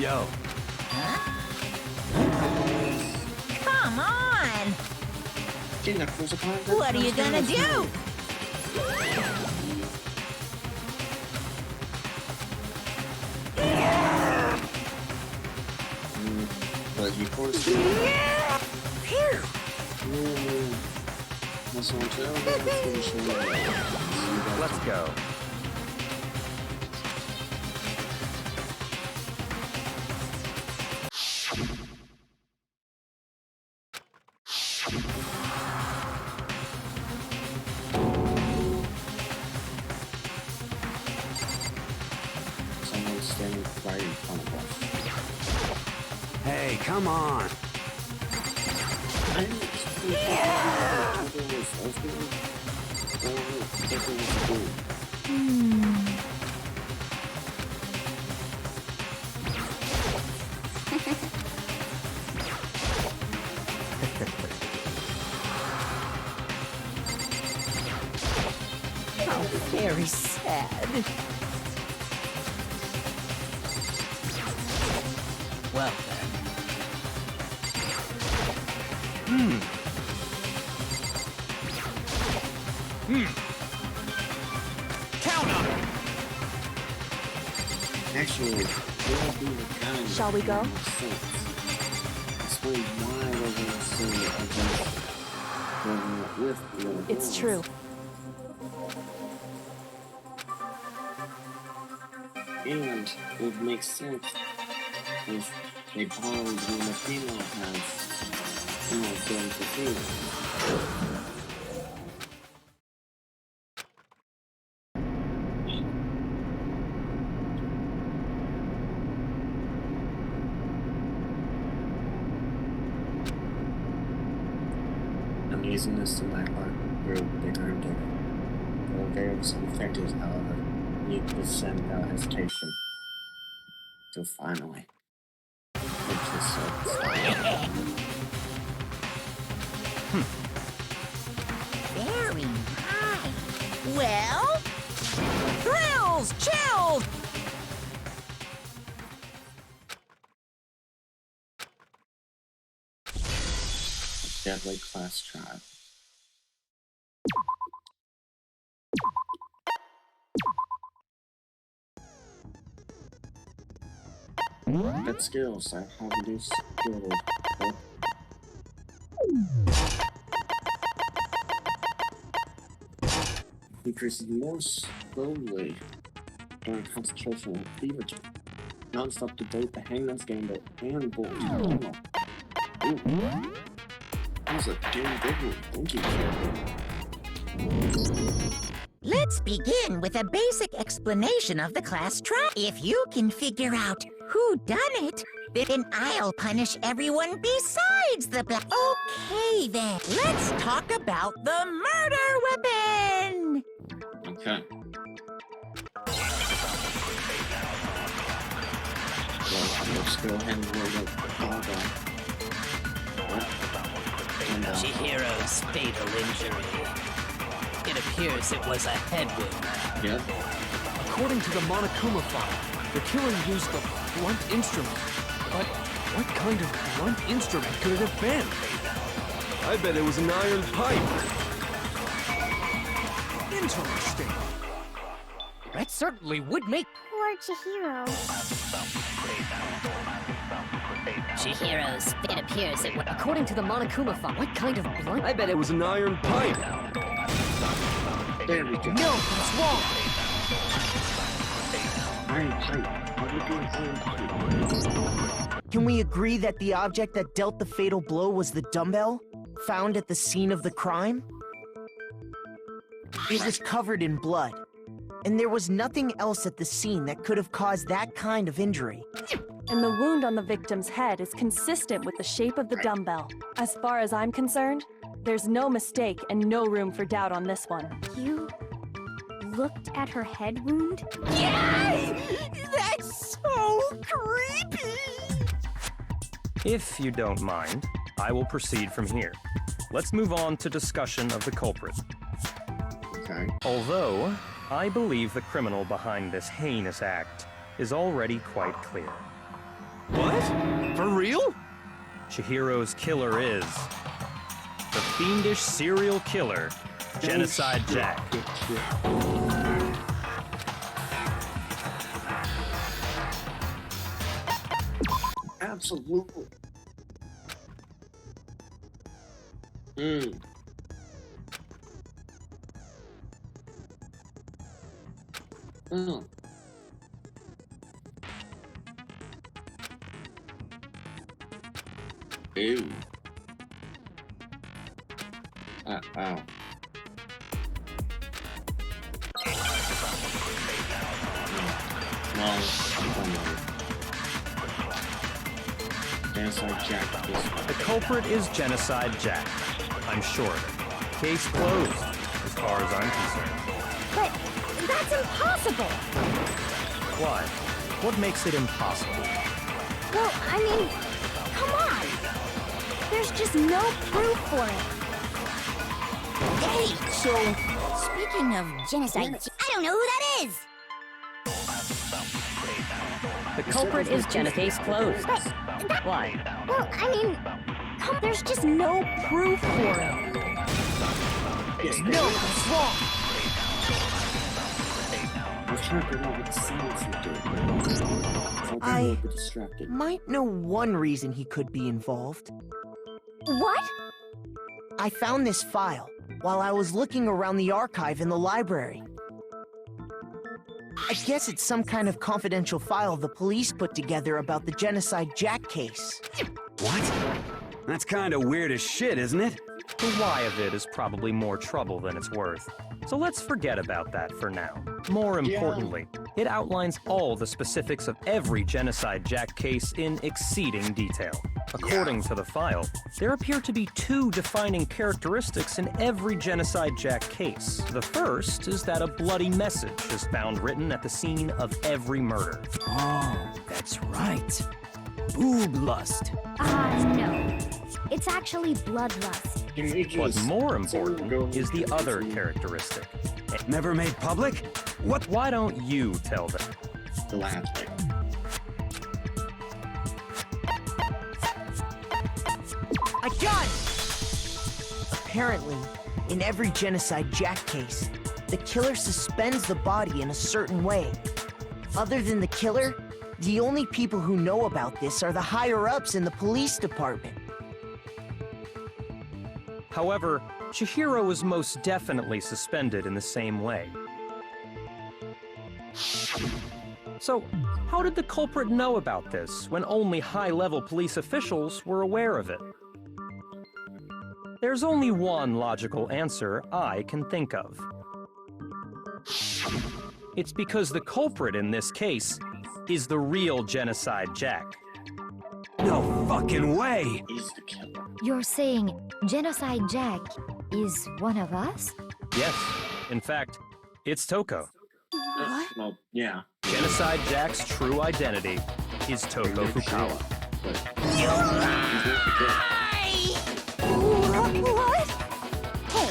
Yo. Come on! What are you gonna do? Let's go. Someone's standing right in front of us. Hey, come on. How very sad. Well then. Count on it! Actually, they'll be the kind Shall we go? Explain why we're going to see against with the other It's girls. true. And it makes sense if they borrowed when the female has, going to female. I'm using this to my heart grew bigger and bigger. The various infected, however, need to send without hesitation. So finally, it's just so Very nice. Well, thrills, chills. deadly class tribe. That skills, I have this skill. Increases more slowly during concentration and fever. Non-stop debate the Hangman's Gambit and Bolt. Ooh. That was a damn big one. Thank you. Let's begin with a basic explanation of the class trial. If you can figure out who done it, then I'll punish everyone besides the black. Okay then, let's talk about the murder weapon! Okay. Well, let's go ahead and roll up the cargo. Chihiro's fatal injury. It appears it was a head wound. Yep. According to the Monokuma file, the killer used a blunt instrument. But what kind of blunt instrument could it have been? I bet it was an iron pipe. Interesting. That certainly would make... Poor Chihiro. Chihiro's it appears it was... According to the Monokuma file, what kind of blunt... I bet it was an iron pipe. There we go. No, that's wrong! Iron pipe. What would be an iron pipe? Can we agree that the object that dealt the fatal blow was the dumbbell, found at the scene of the crime? It was covered in blood, and there was nothing else at the scene that could have caused that kind of injury. And the wound on the victim's head is consistent with the shape of the dumbbell. As far as I'm concerned, there's no mistake and no room for doubt on this one. You looked at her head wound? Yay! That's so creepy! If you don't mind, I will proceed from here. Let's move on to discussion of the culprit. Okay. Although, I believe the criminal behind this heinous act is already quite clear. What? For real? Chihiro's killer is the fiendish serial killer, Genocide Jack. Absolutely. Mm. Mm. Ew. Ow. No, Genocide Jack. The culprit is Genocide Jack. I'm sure of it. Case closed, as far as I'm concerned. But that's impossible! Why? What makes it impossible? Well, I mean, come on! There's just no proof for it. Hey, so speaking of genocide, I don't know who that is. The culprit is Case closed. Why? Well, I mean, there's just no proof for it. No, it's wrong. I was trying to figure out what the silence would do. So I got a little bit distracted. Might know one reason he could be involved. What? I found this file while I was looking around the archive in the library. I guess it's some kind of confidential file the police put together about the Genocide Jack case. What? That's kind of weird as shit, isn't it? The why of it is probably more trouble than it's worth. So let's forget about that for now. More importantly, it outlines all the specifics of every Genocide Jack case in exceeding detail. According to the file, there appear to be two defining characteristics in every Genocide Jack case. The first is that a bloody message is found written at the scene of every murder. Oh, that's right. Boob lust. No. It's actually bloodlust. But more important is the other characteristic. Never made public? What? Why don't you tell them? The last thing. I got it! Apparently, in every Genocide Jack case, the killer suspends the body in a certain way. Other than the killer, the only people who know about this are the higher-ups in the police department. However, Chihiro is most definitely suspended in the same way. So, how did the culprit know about this when only high-level police officials were aware of it? There's only one logical answer I can think of. It's because the culprit in this case is the real Genocide Jack. No fucking way! He's the killer. You're saying Genocide Jack is one of us? Yes, in fact, it's Toko. Well, yeah. Genocide Jack's true identity is Toko Fukawa. But What? Hey,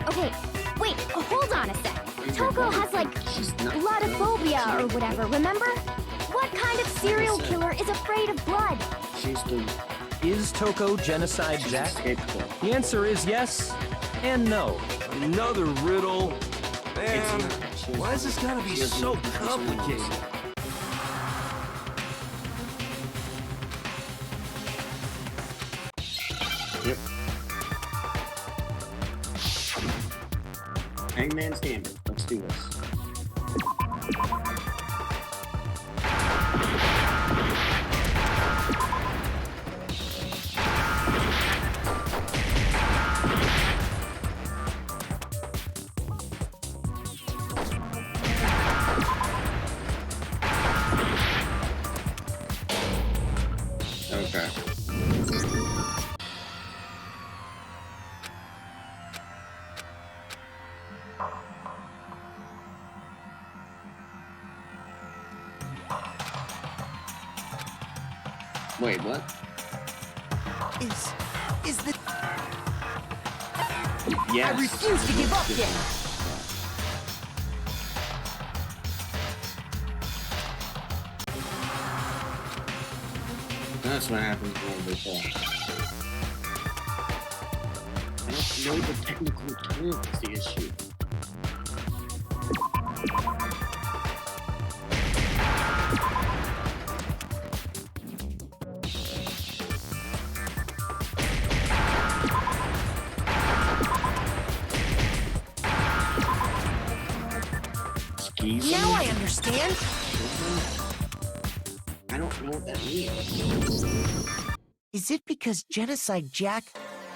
okay, wait, hold on a sec. Toko has, like, bloodophobia or whatever, remember? What kind of serial killer is afraid of blood? she's the Is Toko Genocide Jack? scapegoat. The answer is yes and no. Another riddle. It's Man, not. She's- why is this gotta be she doesn't- so it's not. complicated? Yep. Hangman's Gambit. Let's do this. Okay. Wait, what? Is the... Yes. I refuse to give up yet! That's what happens when they fall. I don't know the technical term is the issue. Now I understand. I don't know what that means. Is it because Genocide Jack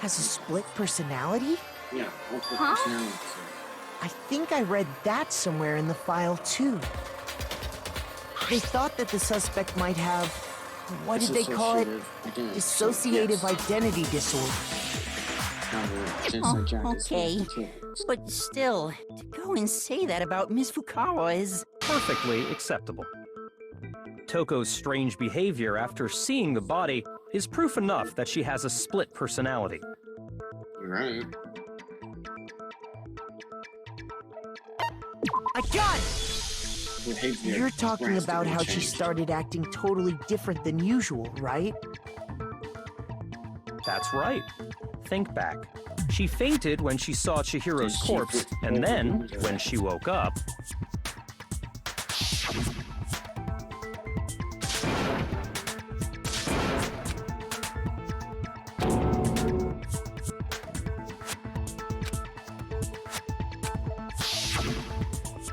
has a split personality? Yeah, multiple Huh? personalities. I think I read that somewhere in the file, too. They thought that the suspect might have, what did they call it? Dissociative identity disorder. Okay, but still, to go and say that about Miss Fukawa is... Perfectly acceptable. Toko's strange behavior after seeing the body is proof enough that she has a split personality. You're right. I got it! Behavior You're talking about how she drastically started acting totally different than usual, right? That's right. Think back. She fainted when she saw Chihiro's corpse, and then, when she woke up...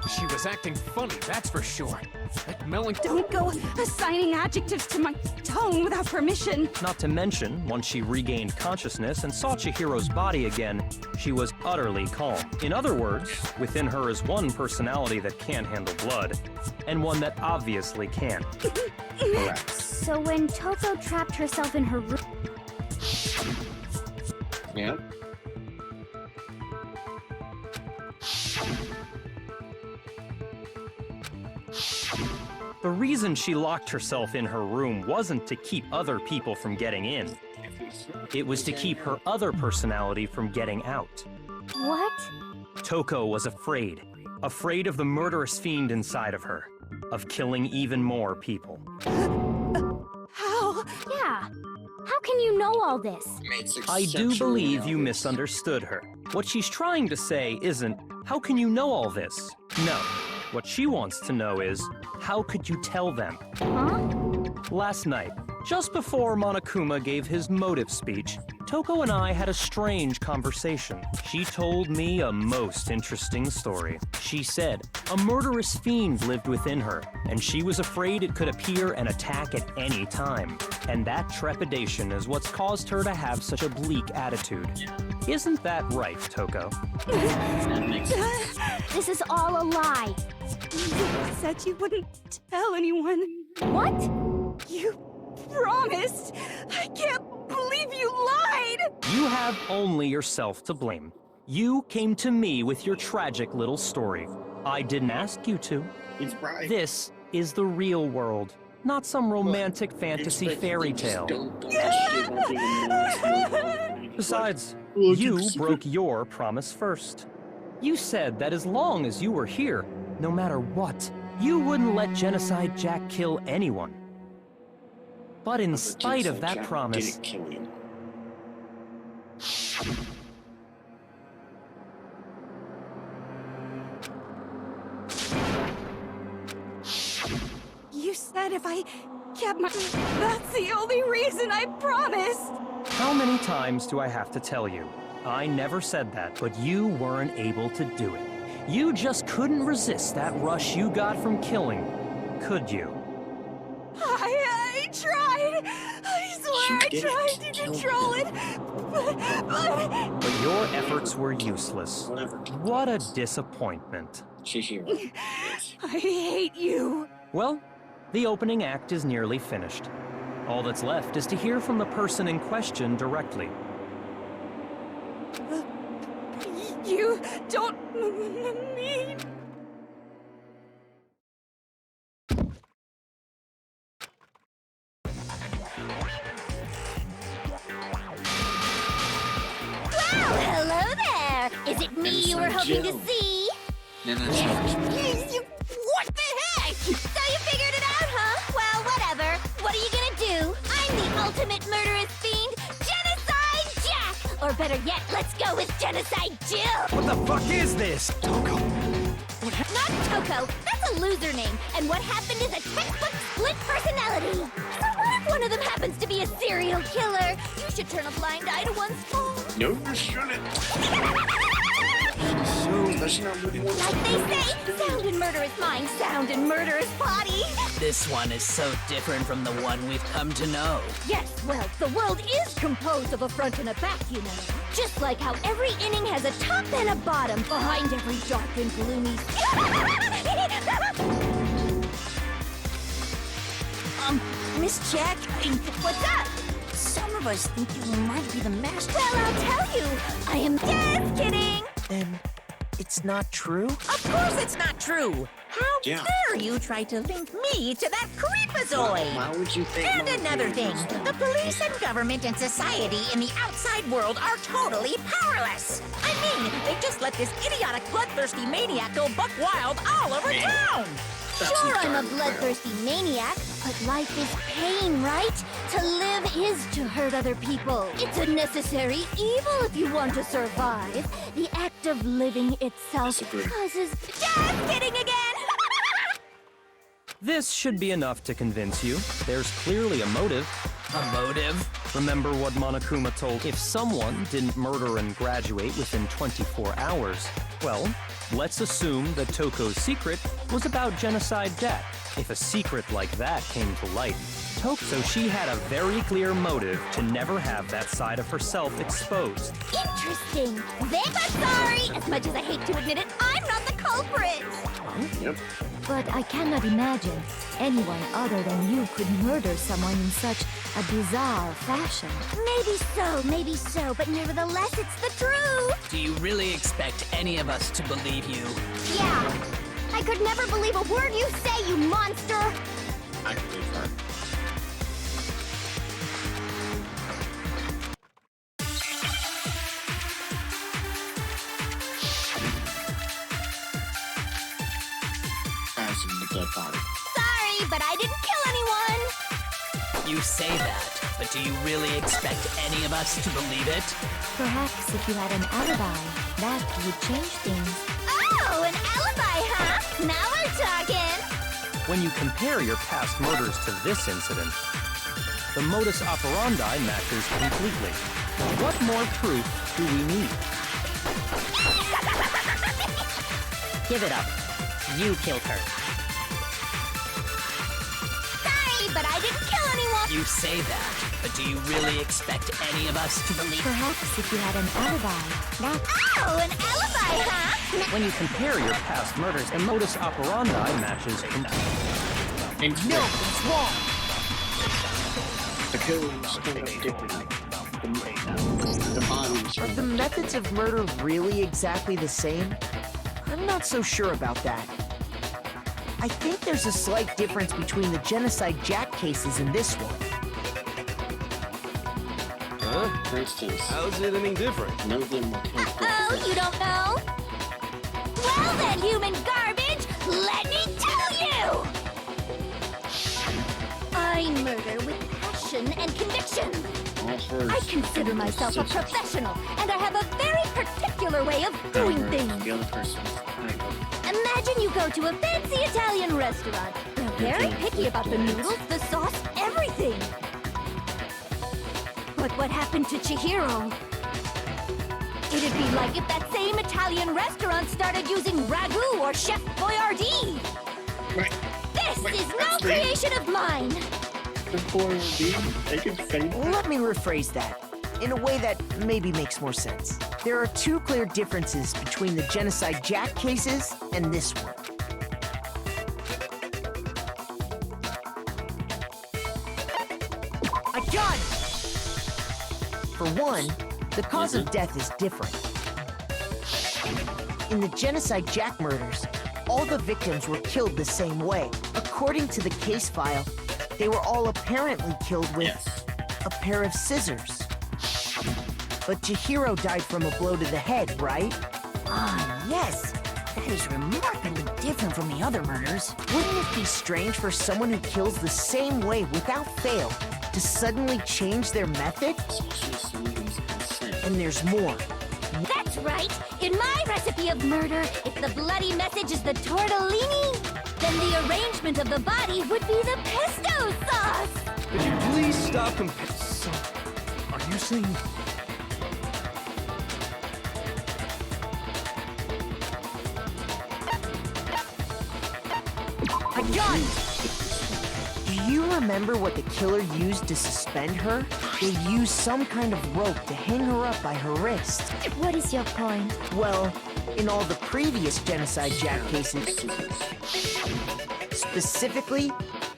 She was acting funny, that's for sure. That melancholy... Don't go assigning adjectives to my tone without permission. Not to mention, once she regained consciousness and saw Chihiro's body again, she was utterly calm. In other words, within her is one personality that can't handle blood, and one that obviously can. Correct. So when Toko trapped herself in her room... Yep. The reason she locked herself in her room wasn't to keep other people from getting in. It was to keep her other personality from getting out. What? Toko was afraid. Afraid of the murderous fiend inside of her. Of killing even more people. How? Yeah. How can you know all this? I do believe you misunderstood her. What she's trying to say isn't, how can you know all this? No. What she wants to know is, how could you tell them? Huh? Last night, just before Monokuma gave his motive speech, Toko and I had a strange conversation. She told me a most interesting story. She said a murderous fiend lived within her, and she was afraid it could appear and attack at any time. And that trepidation is what's caused her to have such a bleak attitude. Isn't that right, Toko? This is all a lie. You said you wouldn't tell anyone. What? You promised. I can't believe you lied. You have only yourself to blame. You came to me with your tragic little story. I didn't ask you to. It's right. This is the real world, not some romantic fantasy fairy tale. Besides, you broke your promise first. You said that as long as you were here, no matter what, you wouldn't let Genocide Jack kill anyone. But in spite of that promise, Didn't kill you. You said if I kept my... That's the only reason I promised. how many times do I have to tell you? I never said that, but you weren't able to do it. You just couldn't resist that rush you got from killing, could you? I tried. I swear I tried to control it, but... But your efforts were useless. Whatever. What a disappointment. Chihiro. I hate you. Well, the opening act is nearly finished. All that's left is to hear from the person in question directly. You don't mean... Well, hello there. Is it me you were hoping to see? No, that's What the heck? So you figured it out, huh? Well, whatever. What are you gonna do? I'm the ultimate murderous fiend, Genocide Jack! Or better yet, let's go with Genocide Jill! What the fuck is this? Toko. Not Toko, that's a loser name, and what happened is a textbook split personality. So what if one of them happens to be a serial killer? You should turn a blind eye to one's fault. No, you shouldn't. Especially not with one. Like they say, sound in murderous mind, sound in murderous body. This one is so different from the one we've come to know. Yes, well, the world is composed of a front and a back, you know. Just like how every inning has a top and a bottom behind every dark and gloomy... Miss Jack, What's up? some of us think you might be the master. Well, I'll tell you. I am just kidding. Then it's not true? Of course it's not true. How Yeah. dare you try to link me to that creepazoid? Why would you think? And Mama another Pig thing, was that? the police and government and society in the outside world are totally powerless. I mean, they just let this idiotic, bloodthirsty maniac go buck wild all over town. Sure, I'm a bloodthirsty maniac, but life is pain, right? To live is to hurt other people. It's a necessary evil if you want to survive. The act of living itself Disagree. causes... Just kidding again! This should be enough to convince you. There's clearly a motive. A motive? Remember what Monokuma told? If someone didn't murder and graduate within 24 hours, well, let's assume that Toko's secret was about Genocide Jack. If a secret like that came to light, so she had a very clear motive to never have that side of herself exposed. Interesting. But sorry, as much as I hate to admit it, I'm not the culprit. Yep. But I cannot imagine anyone other than you could murder someone in such a bizarre fashion. Maybe so, but nevertheless, it's the truth. Do you really expect any of us to believe you? Yeah. I could never believe a word you say, you monster. I believe her. As in the dead body. Sorry, but I didn't kill anyone. You say that, but do you really expect any of us to believe it? Perhaps if you had an alibi, that would change things. Oh, an alibi, huh? Now we're talking. When you compare your past murders to this incident, the modus operandi matches completely. What more proof do we need? Give it up. You killed her. Sorry, but I didn't kill anyone. You say that, but do you really expect any of us to believe? Perhaps if you had an alibi, that... Oh, an alibi, huh? When you compare your past murders, the modus operandi matches completely. No, it's wrong. the kills turned out differently. The bodies Are the methods of murder really exactly the same? I'm not so sure about that. I think there's a slight difference between the Genocide Jack cases and this one. Huh? For instance, How's it any different? none of them were killed. Oh, you don't know? Well then, human garbage, let me tell you! I murder with passion and conviction. All hers. I consider myself a professional, and I have a very particular way of doing things. The other person's tiger. Imagine you go to a fancy Italian restaurant. They're very picky about the noodles, the sauce, everything. But what happened to Chihiro? It'd be like if that same Italian restaurant started using ragu or Chef Boyardee. Right. This Wait, is no that's me. creation of mine. The boy they can fake. Let me rephrase that in a way that maybe makes more sense. There are two clear differences between the Genocide Jack cases and this one. A gun! For one, the cause of death is different. In the Genocide Jack murders, all the victims were killed the same way. According to the case file, they were all apparently killed with a pair of scissors. But Chihiro died from a blow to the head, right? Ah, yes. That is remarkably different from the other murders. Wouldn't it be strange for someone who kills the same way without fail to suddenly change their method? Especially someone who's insane. And there's more. That's right! In my recipe of murder, if the bloody message is the tortellini, then the arrangement of the body would be the pesto sauce! Could you please stop So, are you saying... A gun! Do you remember what the killer used to suspend her? They used some kind of rope to hang her up by her wrist. What is your point? Well, in all the previous Genocide Jack cases, specifically,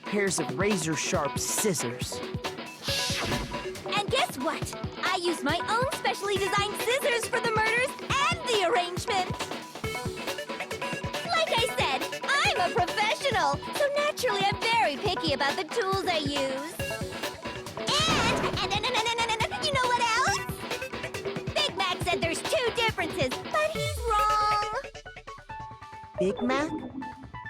pairs of razor-sharp scissors. And guess what? I used my own specially designed scissors for the murders and the arrangement! Like I said, I'm a professional, so naturally I'm very picky about the tools I use. And you know what else? Big Mac said there's 2 differences, but he's wrong! Big Mac?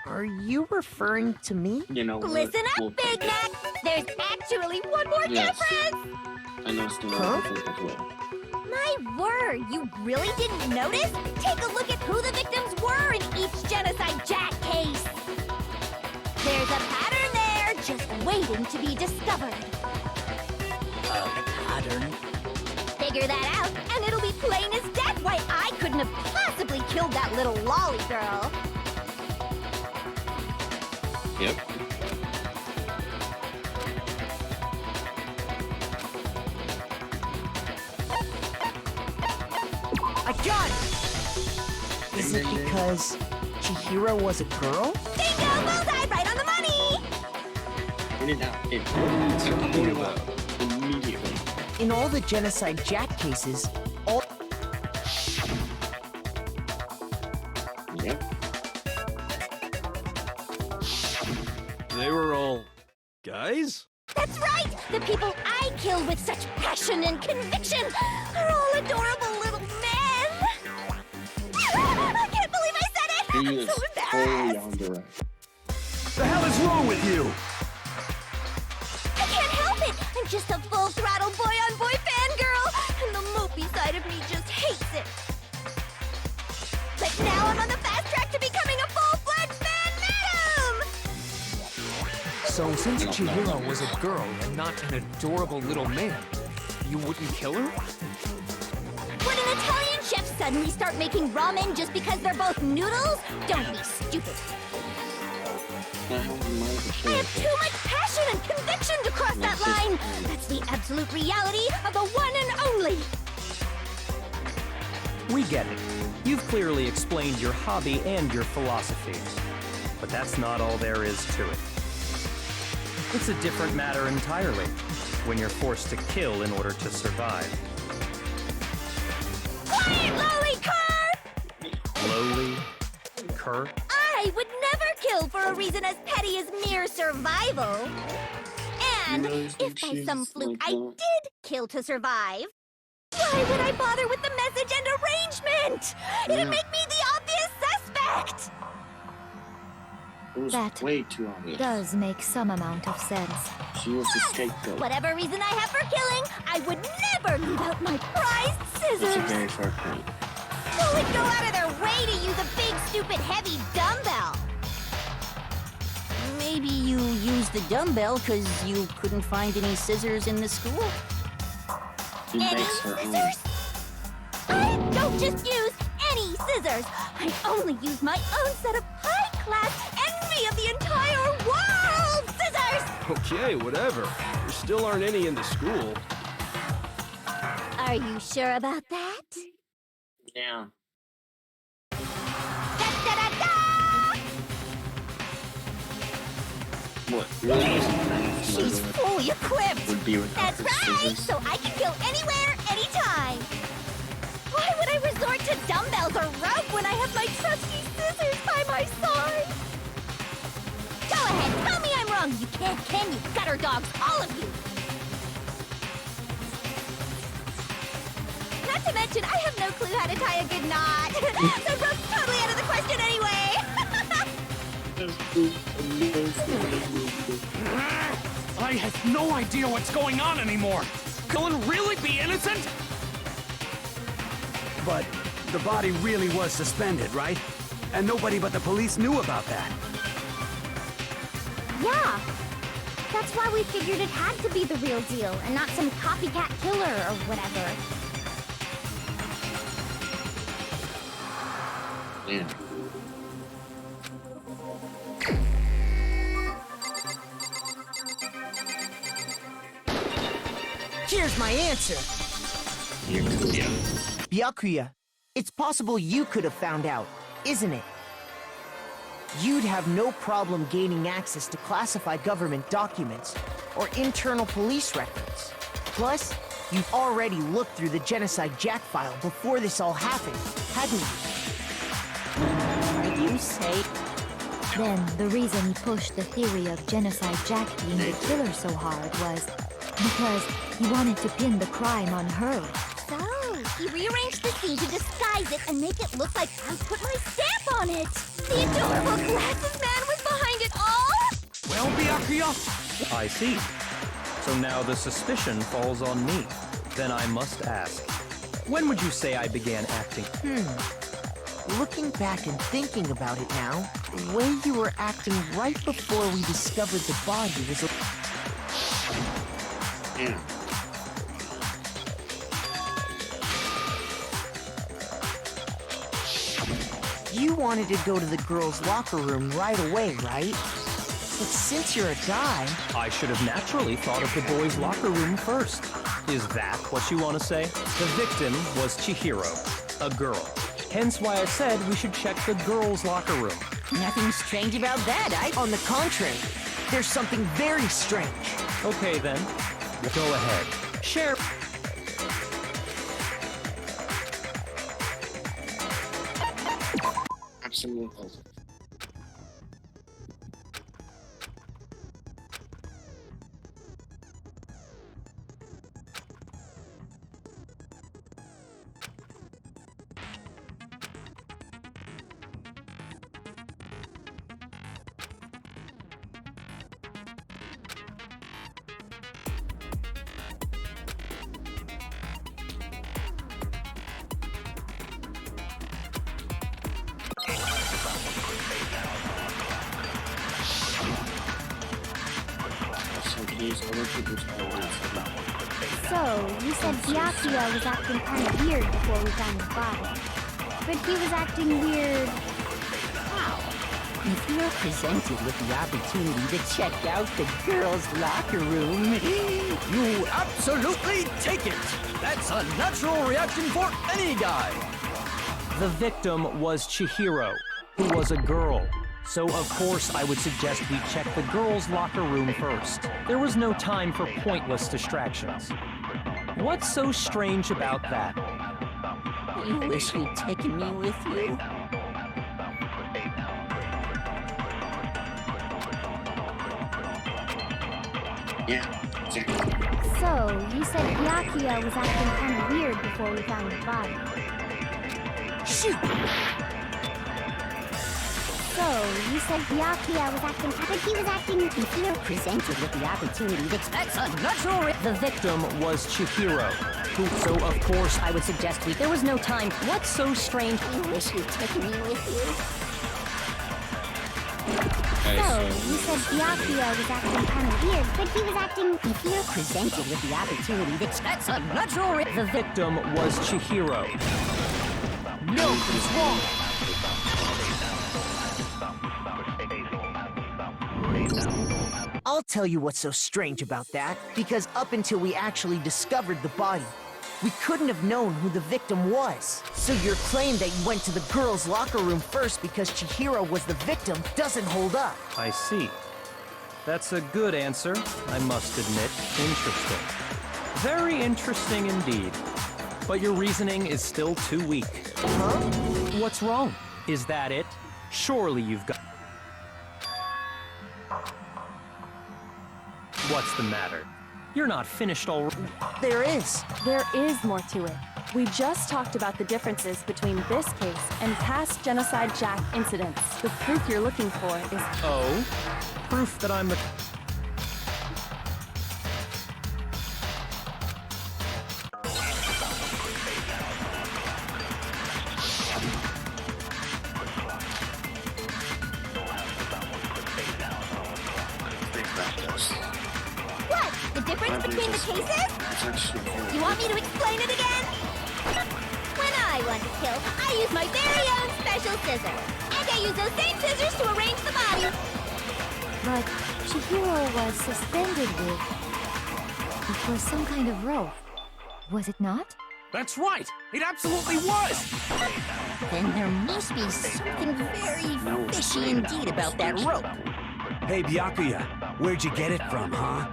Are you referring to me? You know what? Listen up, Big Mac! There's actually one more difference! I noticed the Huh? difference as well. My word, you really didn't notice? Take a look at who the victims were in each Genocide Jack case. There's a pattern there, just waiting to be discovered. A pattern? Figure that out, and it'll be plain as death why I couldn't have possibly killed that little lolly girl. Yep. I got it! Is it because Chihiro was a girl? Bingo! Bullseye! Right on the money! Immediately. In all the Genocide Jack cases, all... Yep. They were all... guys? That's right! The people I kill with such passion and conviction are all adorable little men! I can't believe I said it! He I'm is so totally embarrassed! on direct. The hell is wrong with you? I can't help it! I'm just a full-throttle boy-on-boy fangirl, and the mopey side of me just hates it. But now I'm on the fast track to becoming a full-fledged fan madam! So since Chihiro was a girl and not an adorable little man, you wouldn't kill her? Would an Italian chef suddenly start making ramen just because they're both noodles? Don't be stupid. I have too much passion and conviction to cross that line. That's the absolute reality of the one and only. We get it. You've clearly explained your hobby and your philosophy. But that's not all there is to it. It's a different matter entirely when you're forced to kill in order to survive. Quiet, lolly cur! Lowly? Cur? I would never kill for a reason as petty as mere survival. And if by some fluke I did kill to survive, why would I bother with the message and arrangement? It'd make me the obvious suspect! It was That way too obvious. does make some amount of sense. She was the scapegoat. Whatever reason I have for killing, I would never leave out my prized That's a scissors! very fair point. Who would go out of their way to use a big, stupid, heavy dumbbell? Maybe you used the dumbbell because you couldn't find any scissors in the school? She Any makes her own. scissors? I don't just use any scissors. I only use my own set of high-class envy of the entire world scissors! Okay, whatever. There still aren't any in the school. Are you sure about that? Yeah. Da-da-da-da! What? Really? She's fully equipped! Would be without That's her right! scissors. So I can go anywhere, anytime! Why would I resort to dumbbells or rope when I have my trusty scissors by my side? Go ahead, tell me I'm wrong! You can't, can you, gutter dogs, all of you! Not to mention, I have no clue how to tie a good knot! So rope's totally out of the question anyway! I has no idea what's going on anymore. Could Dylan really be innocent? But the body really was suspended, right? And nobody but the police knew about that. Yeah. That's why we figured it had to be the real deal and not some copycat killer or whatever. Yeah. Here's my answer. Byakuya, it's possible you could have found out, isn't it? You'd have no problem gaining access to classified government documents or internal police records. Plus, you've already looked through the Genocide Jack file before this all happened, hadn't you? You say? Then the reason he pushed the theory of Genocide Jack being the killer so hard was because he wanted to pin the crime on her. So, he rearranged the scene to disguise it and make it look like I put my stamp on it. The adorable glasses man was behind it all? Well, Byakuya, I see. So now the suspicion falls on me. Then I must ask, when would you say I began acting? Looking back and thinking about it now, the way you were acting right before we discovered the body was a... Yeah. You wanted to go to the girls' locker room right away, right? But since you're a guy... I should have naturally thought of the boys' locker room first. Is that what you want to say? The victim was Chihiro, a girl. Hence why I said we should check the girls' locker room. Nothing strange about that, On the contrary, there's something very strange. Okay then, go ahead. Share. Absolutely. So, you said Byakuya was acting kind of weird before we found his body. But he was acting weird... how? If you're presented with the opportunity to check out the girls' locker room, you absolutely take it. That's a natural reaction for any guy. The victim was Chihiro, who was a girl. So of course I would suggest we check the girls' locker room first. There was no time for pointless distractions. What's so strange about that? you wish you'd taken me with you. Yeah, exactly. So, you said Byakuya was acting kind of weird before we found his body. Shoot! So, you said Byakuya was acting... but he was acting... If you're presented with the opportunity, that's a natural... The victim was Chihiro, who, so of course I would suggest we... There was no time. What's so strange? You wish you'd taken me with you. So, you said Byakuya was acting kind of weird, but he was acting... If you're presented with the opportunity, that's a natural... The victim was Chihiro. No, he's wrong! I'll tell you what's so strange about that, because up until we actually discovered the body, we couldn't have known who the victim was. So your claim that you went to the girls' locker room first because Chihiro was the victim doesn't hold up. I see. That's a good answer, I must admit. Interesting. Very interesting indeed. But your reasoning is still too weak. Huh? What's wrong? Is that it? Surely you've got... What's the matter? You're not finished already. There is. There is more to it. We just talked about the differences between this case and past Genocide Jack incidents. The proof you're looking for is... Oh? Proof that I'm the... difference between the cases? You want me to explain it again? When I want to kill, I use my very own special scissors. And I use those same scissors to arrange the body. But Chihiro was suspended with... It was some kind of rope. Was it not? That's right! It absolutely was! Then there must be something very fishy indeed about that rope. Hey, Byakuya, where'd you get it from, huh?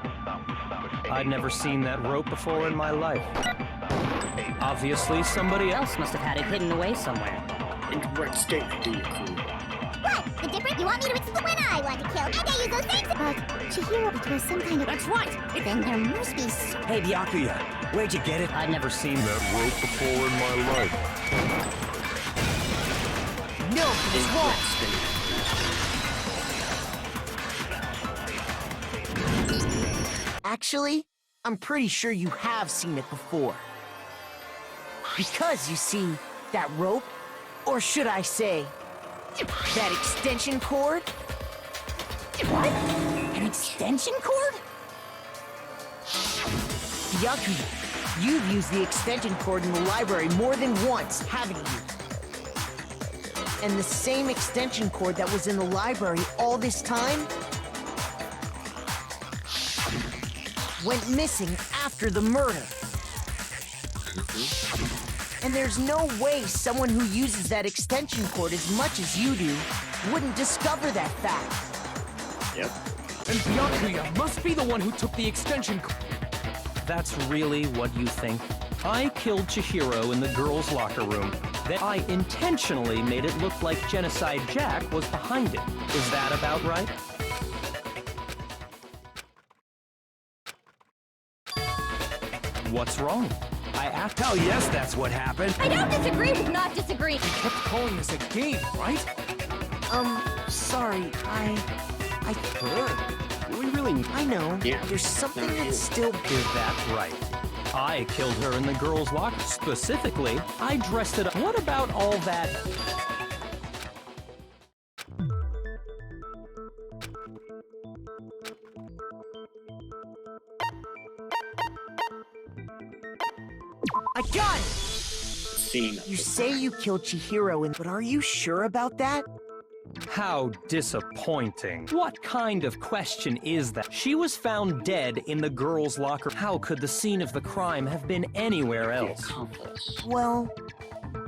I'd never seen that rope before in my life. Obviously, somebody else must have had it hidden away somewhere. Incorrect statement, do you, crew? What? The difference? You want me to explain? When I want to kill, and I use those same... But Chihiro, it was some kind of... That's right! Then there must be some... Hey, Byakuya, where'd you get it? I'd never seen that rope before in my life. No, it's wrong! Actually, I'm pretty sure you have seen it before. Because, you see, that rope, or should I say, that extension cord? What? An extension cord? Byakuya, you've used the extension cord in the library more than once, haven't you? And the same extension cord that was in the library all this time went missing after the murder. And there's no way someone who uses that extension cord as much as you do wouldn't discover that fact. Yep. And Byakuya must be the one who took the extension cord. That's really what you think? I killed Chihiro in the girls' locker room. Then I intentionally made it look like Genocide Jack was behind it. Is that about right? What's wrong? I asked. Hell yes, that's what happened. I don't disagree with not disagreeing. He kept calling this a game, right? Sorry, I Good. We really... I know. Yeah. There's something that's still... Is that right? I killed her in the girls' locker. Specifically, I dressed it up. What about all that? I got it! Scene. You say you killed Chihiro, but are you sure about that? How disappointing. What kind of question is that? She was found dead in the girls' locker. How could the scene of the crime have been anywhere else? Well,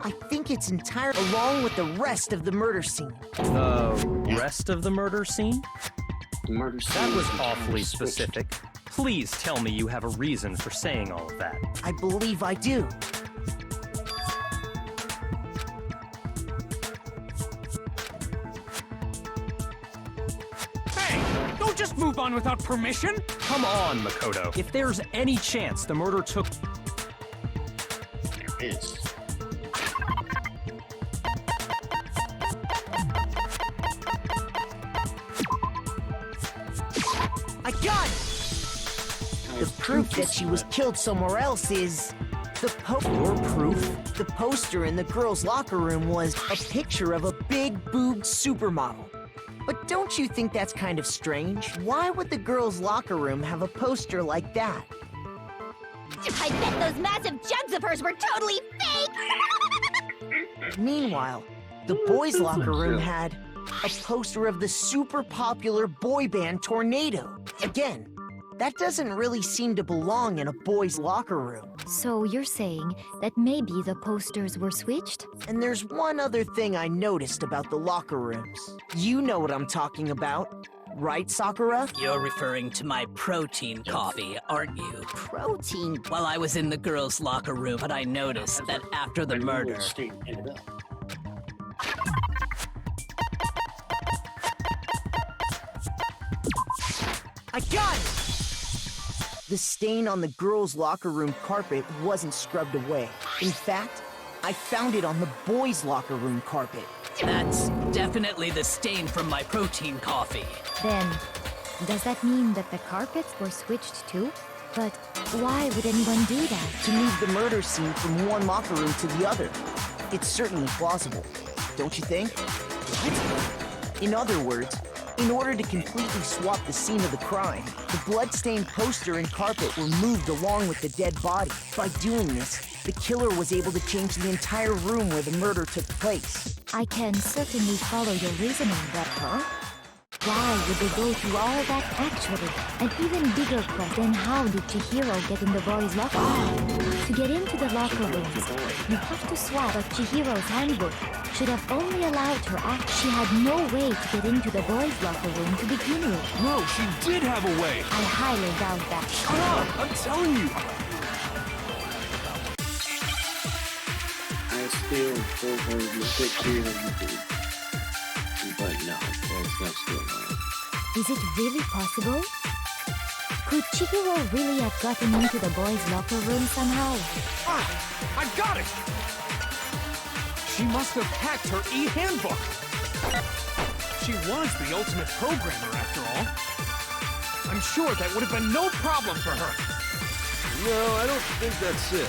I think it's entirely along with the rest of the murder scene. The rest of the murder scene? The murder scene. That was awfully specific. Please tell me you have a reason for saying all of that. I believe I do. Hey, don't just move on without permission! Come on, Makoto. If there's any chance the murder took... There is. I got it! The proof that she was killed somewhere else is... Your proof? The poster in the girls' locker room was a picture of a big-boobed supermodel. But don't you think that's kind of strange? Why would the girls' locker room have a poster like that? I bet those massive jugs of hers were totally fake! Meanwhile, the boys' locker room had a poster of the super popular boy band Tornado. Again, that doesn't really seem to belong in a boys' locker room. So you're saying that maybe the posters were switched? And there's one other thing I noticed about the locker rooms. You know what I'm talking about, right, Sakura? You're referring to my protein coffee, aren't you? Protein? Well, I was in the girls' locker room, but I noticed that after the murder... I got it! The stain on the girls' locker room carpet wasn't scrubbed away. In fact, I found it on the boys' locker room carpet. That's definitely the stain from my protein coffee. Then, does that mean that the carpets were switched too? But why would anyone do that? To move the murder scene from one locker room to the other. It's certainly plausible, don't you think? What? In other words, In order to completely swap the scene of the crime, the blood-stained poster and carpet were moved along with the dead body. By doing this, the killer was able to change the entire room where the murder took place. I can certainly follow your reasoning, but why would they go through all that actually? An even bigger question, how did Chihiro get in the boys' locker room? To get into the locker rooms, you have to swap, but Chihiro's handbook should have only allowed her act. She had no way to get into the boys' locker room to begin with. No, she did have a way! I highly doubt that. Shut up! I'm telling you! I still wholeheartedly pick Chihiro, but no, that's not still right. Is it really possible? Could Chihiro really have gotten into the boys' locker room somehow? Ah! I got it! She must have hacked her e-handbook! She was the ultimate programmer, after all. I'm sure that would have been no problem for her. No, I don't think that's it.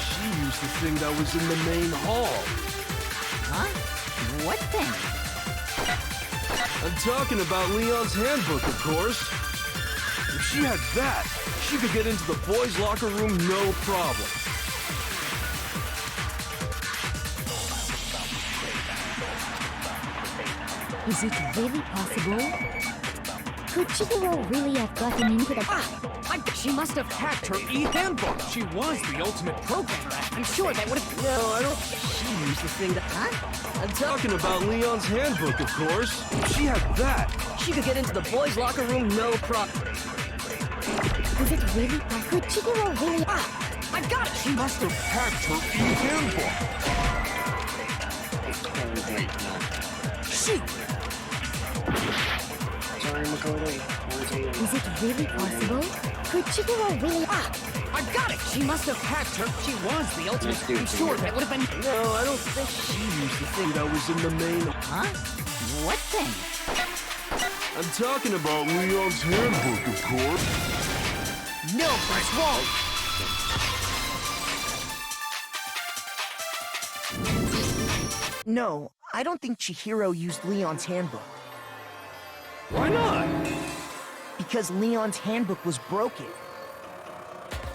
She used the thing that was in the main hall. Huh? What thing? I'm talking about Leon's handbook, of course. If she had that, she could get into the boys' locker room no problem. Is it really possible? Could Chihiro really have gotten into the... She must have hacked her e-handbook! She was the ultimate programmer. I'm sure that would have... No, I don't... She used the thing that... Huh? I'm talking about Leon's handbook, of course. If she had that, she could get into the boys' locker room no problem. Is it really possible? Could Chihiro really... I got it! She must have hacked her e-handbook! Oh, wait, no. Shoot! Sorry, Makoto. Is it really possible? Could Chihiro really... I got it! She must have hacked her. She was the ultimate. I'm sure that would have been... No, I don't think she used the thing that was in the main... Huh? What thing? I'm talking about Leon's handbook, of course. No, that's wrong! No, I don't think Chihiro used Leon's handbook. Why not? Because Leon's handbook was broken.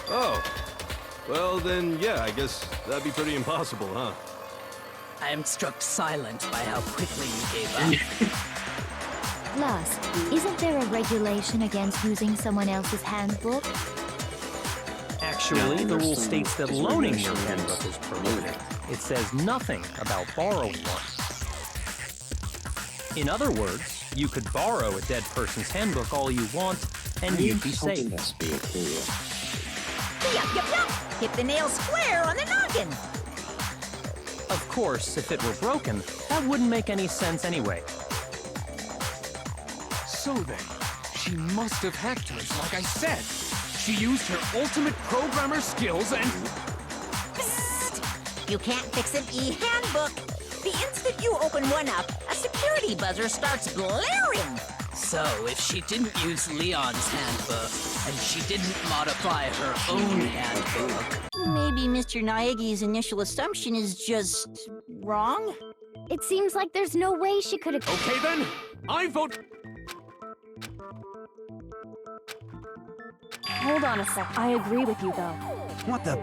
Oh. Well, then, yeah, I guess that'd be pretty impossible, huh? I am struck silent by how quickly you gave up. Plus, isn't there a regulation against using someone else's handbook? Actually, the rule states that loaning your handbook is prohibited. It says nothing about borrowing one. In other words, you could borrow a dead person's handbook all you want, and you'd be safe. Yup. Hit the nail square on the noggin. Of course, if it were broken, that wouldn't make any sense anyway. So then, she must have hacked hers, like I said. She used her ultimate programmer skills and... Psst! You can't fix an e-handbook. The instant you open one up, a security buzzer starts blaring. So, if she didn't use Leon's handbook, and she didn't modify her own handbook... Maybe Mr. Naegi's initial assumption is just... wrong? It seems like there's no way she could have... Okay then, I vote... Hold on a sec. I agree with you, though. What the...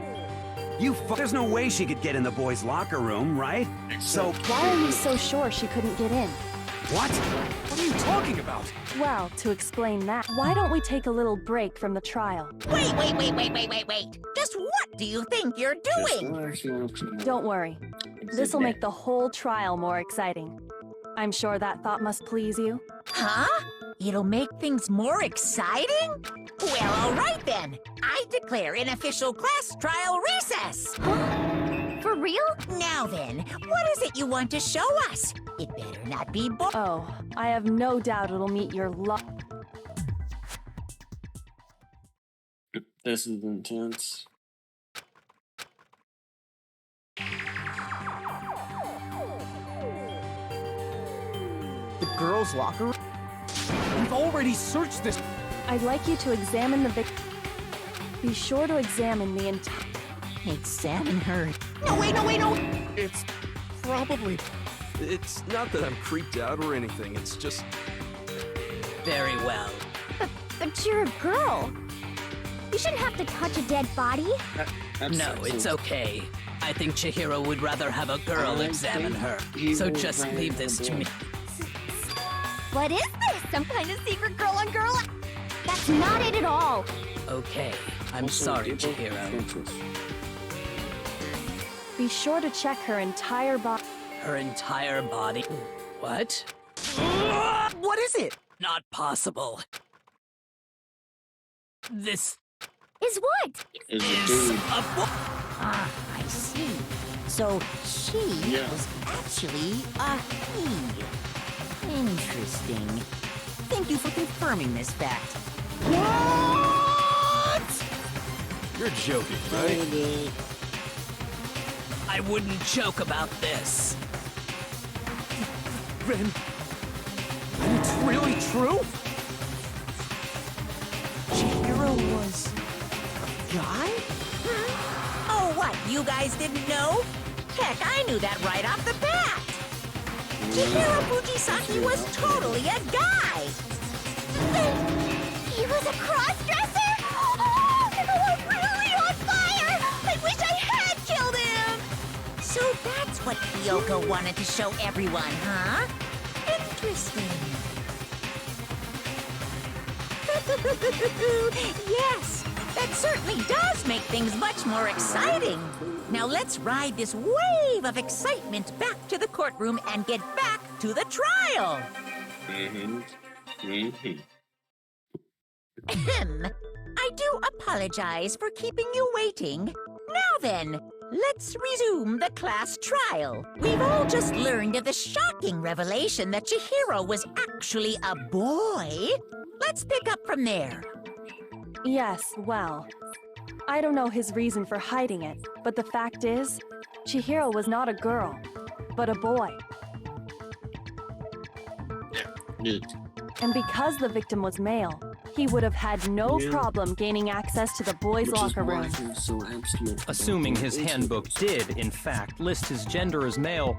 There's no way she could get in the boys' locker room, right? So... Why are you so sure she couldn't get in? What? What are you talking about? Well, to explain that, why don't we take a little break from the trial? Wait. Just what do you think you're doing? Don't worry. This'll make the whole trial more exciting. I'm sure that thought must please you. Huh? It'll make things more exciting? Well, all right then. I declare an official class trial recess. For real? Now then, what is it you want to show us? It better not be Oh, I have no doubt it'll meet your This is intense. The girls' locker room? We've already searched this... I'd like you to examine the victim. Be sure to examine the entire... Examine her. No, wait. It's probably... It's not that I'm creeped out or anything, it's just... very well. But you're a girl. You shouldn't have to touch a dead body. No, it's okay. I think Chihiro would rather have a girl examine her. So just leave this to me. What is this? Some kind of secret girl-on-girl? That's not it at all. Okay, I'm sorry, Chihiro. Be sure to check her entire body. Her entire body? What? What is it? Not possible. This is what? Is a Ah, I see. So she was actually a he. Interesting. Thank you for confirming this fact. What? You're joking, right? I wouldn't joke about this. Then it's really true? Chihiro was a guy? Oh, what? You guys didn't know? Heck, I knew that right off the bat. Chihiro Fujisaki was totally a guy. He was a cross-dresser? Oh, I'm really on fire! I wish I had killed him! So that's what Kyoko wanted to show everyone, huh? Interesting. Yes, that certainly does make things much more exciting. Now let's ride this wave of excitement back to the courtroom and get back to the trial. Ahem. I do apologize for keeping you waiting. Now then, let's resume the class trial. We've all just learned of the shocking revelation that Chihiro was actually a boy. Let's pick up from there. Yes, well, I don't know his reason for hiding it, but the fact is, Chihiro was not a girl, but a boy. And because the victim was male, he would have had no problem gaining access to the boys' locker room. Assuming his handbook did, in fact, list his gender as male,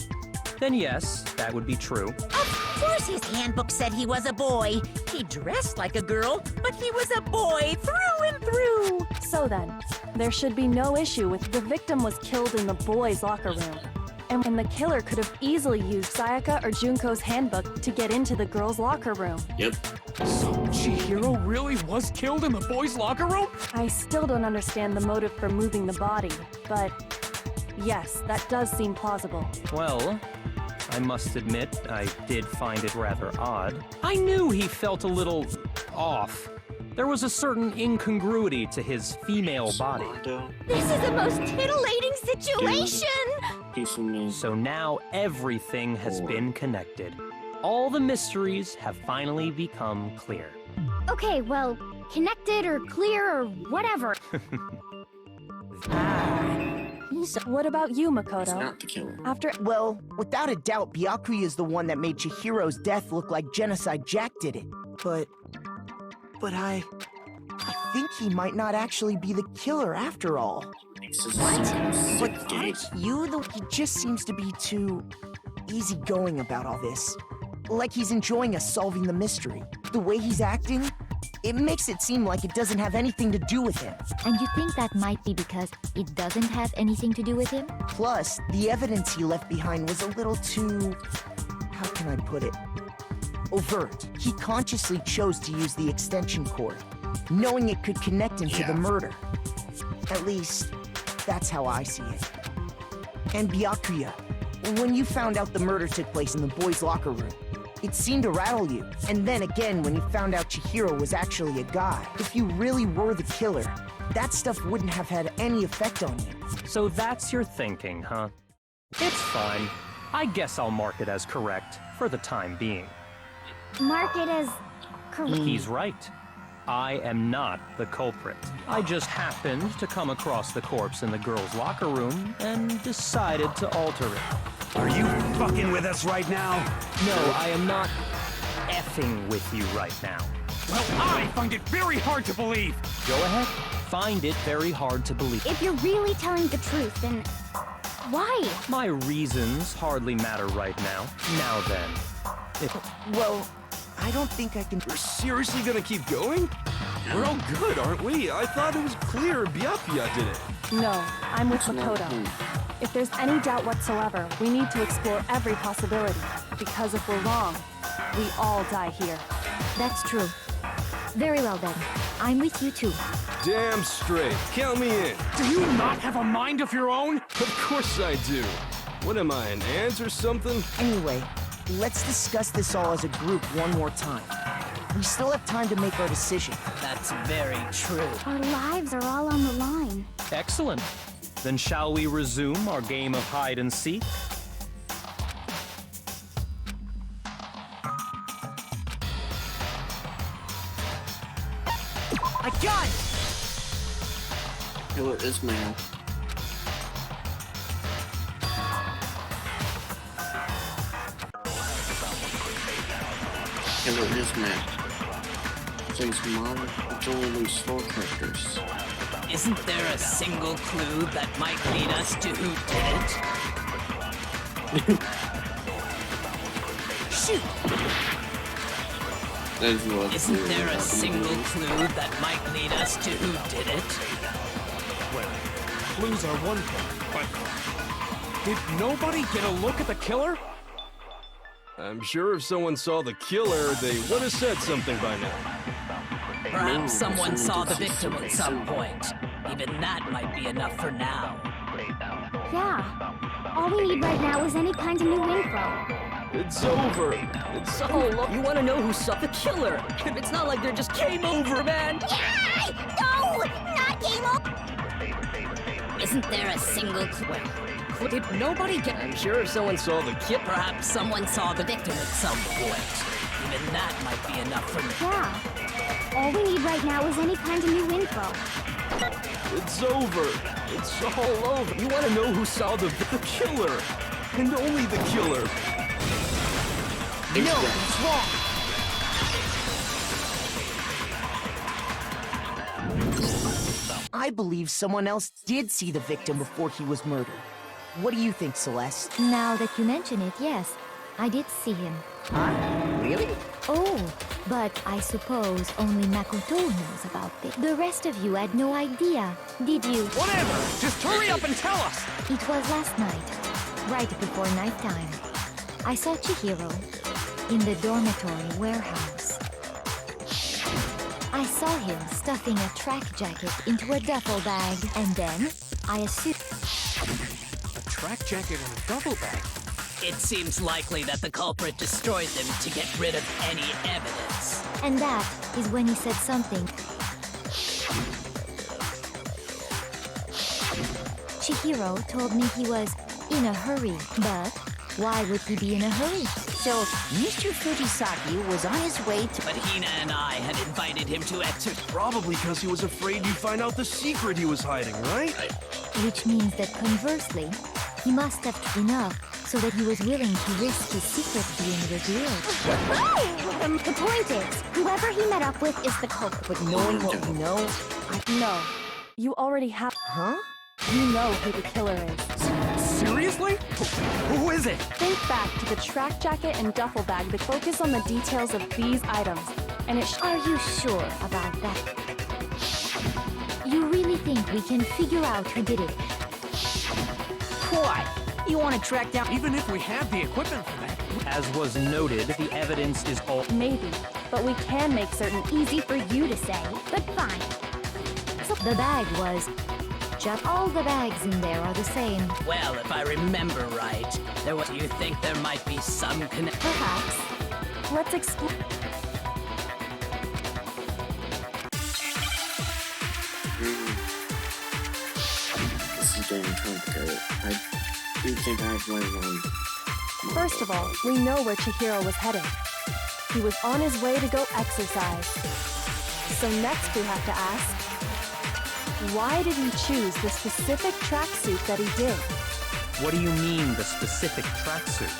then yes, that would be true. Of course his handbook said he was a boy. He dressed like a girl, but he was a boy through and through. So then, there should be no issue with the victim was killed in the boys' locker room. And when the killer could have easily used Sayaka or Junko's handbook to get into the girls' locker room. Yep. So Chihiro really was killed in the boys' locker room? I still don't understand the motive for moving the body, but yes, that does seem plausible. Well, I must admit, I did find it rather odd. I knew he felt a little off. There was a certain incongruity to his female body. This is the most titillating situation! So now everything has been connected. All the mysteries have finally become clear. Okay, well, connected or clear or whatever. What about you, Makoto? Not the killer. Well, without a doubt, Byakuya is the one that made Chihiro's death look like Genocide Jack did it. But I think he might not actually be the killer after all. What? But aren't you the... He just seems to be too easygoing about all this. Like he's enjoying us solving the mystery. The way he's acting, it makes it seem like it doesn't have anything to do with him. And you think that might be because it doesn't have anything to do with him? Plus, the evidence he left behind was a little too... how can I put it? Overt. He consciously chose to use the extension cord, knowing it could connect him to the murder. At least, that's how I see it. And Byakuya, when you found out the murder took place in the boys' locker room, it seemed to rattle you. And then again, when you found out Chihiro was actually a guy, if you really were the killer, that stuff wouldn't have had any effect on you. So that's your thinking, huh? It's fine. I guess I'll mark it as correct for the time being. Mark it as correct. He's right. I am not the culprit. I just happened to come across the corpse in the girls' locker room and decided to alter it. Are you fucking with us right now? No, I am not effing with you right now. Well, I find it very hard to believe. Go ahead. Find it very hard to believe. If you're really telling the truth, then why? My reasons hardly matter right now. Now then. Well, I don't think I can... We're seriously gonna keep going? We're all good, aren't we? I thought it was clear Byakuya did it. No, I'm with Makoto. If there's any doubt whatsoever, we need to explore every possibility. Because if we're wrong, we all die here. That's true. Very well then. I'm with you too. Damn straight. Count me in. Do you not have a mind of your own? Of course I do. What am I, an ant or something? Anyway, let's discuss this all as a group one more time. We still have time to make our decision. That's very true. Our lives are all on the line. Excellent. Then shall we resume our game of hide and seek? I got it! Killer is male. Killer is male. Things modern, majorly store characters. Isn't there a single clue that might lead us to who did it? Shoot! Isn't there a single clue that might lead us to who did it? Well, clues are one thing, but... Did nobody get a look at the killer? I'm sure if someone saw the killer, they would have said something by now. Perhaps someone saw the victim at some point. Even that might be enough for now. Yeah. All we need right now is any kind of new info. It's over. It's So, you want to know who saw the killer? It's not like they're just game over, man. Yay! No! Not game over! Isn't there a single clue? Did nobody get... I'm sure if someone saw the killer... Perhaps someone saw the victim at some point. Even that might be enough for me. Yeah. All we need right now is any kind of new info. It's over. It's all over. You want to know who saw the killer? And only the killer. No, it's wrong! I believe someone else did see the victim before he was murdered. What do you think, Celeste? Now that you mention it, yes, I did see him. Huh? Really? Oh, but I suppose only Makoto knows about this. The rest of you had no idea, did you? Whatever! Just hurry up and tell us! It was last night, right before nighttime. I saw Chihiro in the dormitory warehouse. I saw him stuffing a track jacket into a duffel bag, and then I assumed... A track jacket and a duffel bag? It seems likely that the culprit destroyed them to get rid of any evidence. And that is when he said something. Chihiro told me he was in a hurry, but why would he be in a hurry? So, Mr. Fujisaki was on his way to... But Hina and I had invited him to exercise. Probably because he was afraid you'd find out the secret he was hiding, right? Which means that conversely, he must have enough so that he was willing to risk his secret being revealed. The point is, whoever he met up with is the culprit. But knowing what we know, No. You already have... Huh? You know who the killer is. Seriously? Who is it? Think back to the track jacket and duffel bag that focus on the details of these items. And it Are you sure about that? You really think we can figure out who did it? What? You want to track down... Even if we have the equipment for that. As was noted, the evidence is all... Maybe, but we can make certain Easy for you to say, but fine. So the bag was... Just all the bags in there are the same. Well, if I remember right, do you think there might be some connection? Perhaps. Let's explore. This is getting complicated. I do think I have way wrong. First of all, we know where Chihiro was heading. He was on his way to go exercise. So next we have to ask, why did he choose the specific tracksuit that he did? What do you mean, the specific tracksuit?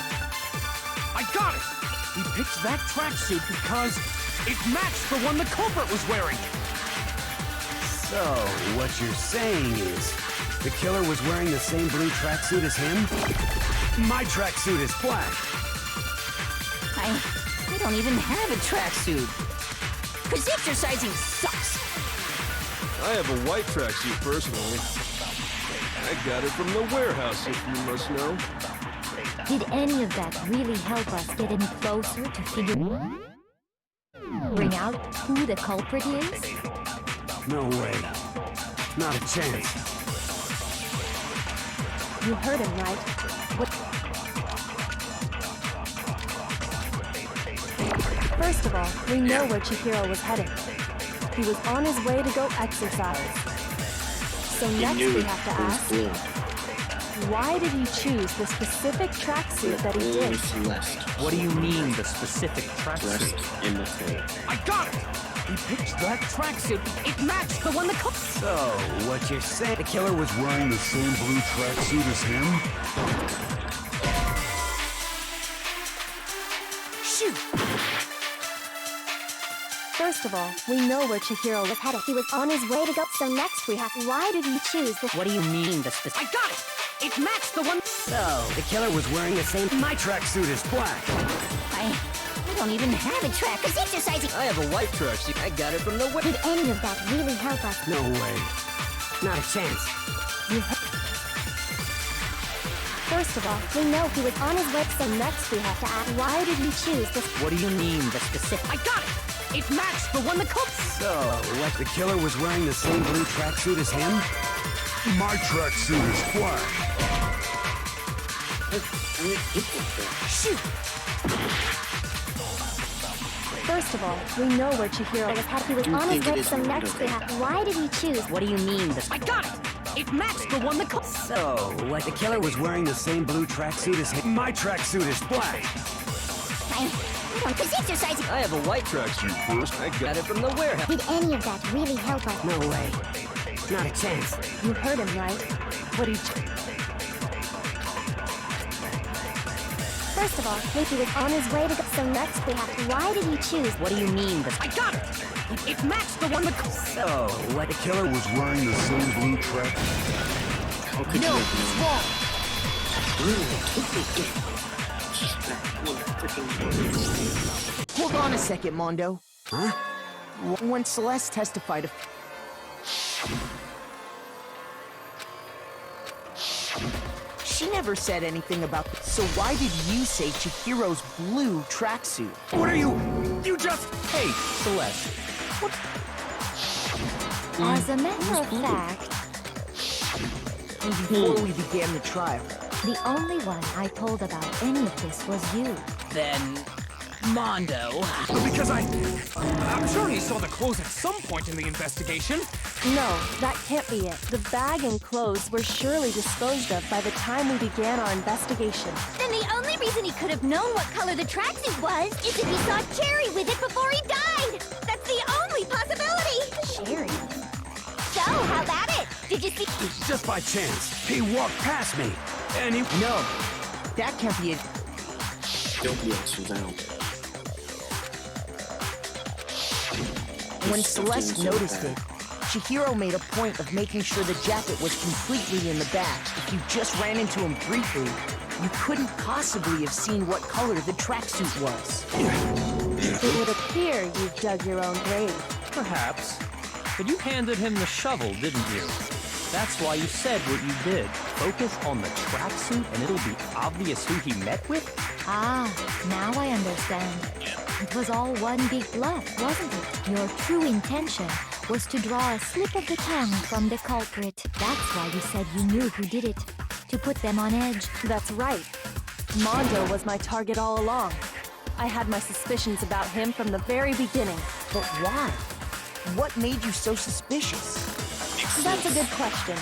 I got it! He picked that tracksuit because it matched the one the culprit was wearing! So, what you're saying is, the killer was wearing the same blue tracksuit as him? My tracksuit is black. I don't even have a tracksuit. Cause exercising sucks. I have a white tracksuit personally. I got it from the warehouse, if you must know. Did any of that really help us get any closer to figuring out who the culprit is? No way. Not a chance. You heard him, right? What? First of all, we know where Chihiro was heading. He was on his way to go exercise. So next we have to ask, why did he choose the specific tracksuit that he did? What do you mean, the specific tracksuit? In the cold. I got it! He picked that tracksuit. It matched the one that comes. So, what you're saying? The killer was wearing the same blue tracksuit as him? Shoot! First of all, we know where Chihiro was headed. He was on his way to go. So next we have, why did he choose the... What do you mean, the specific? I got it! It matched the one... So, the killer was wearing the same... My tracksuit is black. I don't even have a track. Cause exercising... I have a white tracksuit. I got it from the... Did any of that really help us? No way. Not a chance. First of all, We know he was on his way. So next we have to ask, why did he choose this... What do you mean, the specific? I got it! It matched the one that comes. So, what? The killer was wearing the same blue tracksuit as him? My tracksuit is black. shoot! First of all, we know where Chihiro was headed. He was on his way. So next we have, why did he choose... What do you mean, the... I got it! It matched the one that comes. So, what? The killer was wearing the same blue tracksuit as him? My tracksuit is black. I don't... Cause exercising... I have a white tracksuit first. I got it from the warehouse. Did any of that really help us? No way. Not a chance. You heard him, right? What he... First of all, he was on his way to go. So next we have, why did he choose... What do you mean, the... I got it! It matched the one that comes. So, what? The killer was wearing the same blue track. No, it's wrong! Hold on a second, Mondo. Huh? When Celeste testified, she never said anything about this. So why did you say Chihiro's blue tracksuit? What are you? You just... Hey, Celeste. As a matter of fact, Before we began the trial, the only one I told about any of this was you. Then, Mondo. Because I'm sure he saw the clothes at some point in the investigation. No, that can't be it. The bag and clothes were surely disposed of by the time we began our investigation. Then the only reason he could have known what color the tracksuit was is if he saw Cherry with it before he died! That's the only possibility! Cherry? So, how about it? Did you see... just by chance, he walked past me, and he... no, that can't be it. Don't be Suzanne. When Celeste noticed it, Chihiro made a point of making sure the jacket was completely in the bag. If you just ran into him briefly, you couldn't possibly have seen what color the tracksuit was. It would appear you've dug your own grave. Perhaps. But you handed him the shovel, didn't you? That's why you said what you did. Focus on the tracksuit and it'll be obvious who he met with? Ah, now I understand. It was all one big bluff, wasn't it? Your true intention was to draw a slip of the tongue from the culprit. That's why you said you knew who did it. To put them on edge. That's right. Mondo was my target all along. I had my suspicions about him from the very beginning. But why? What made you so suspicious? That's a good question.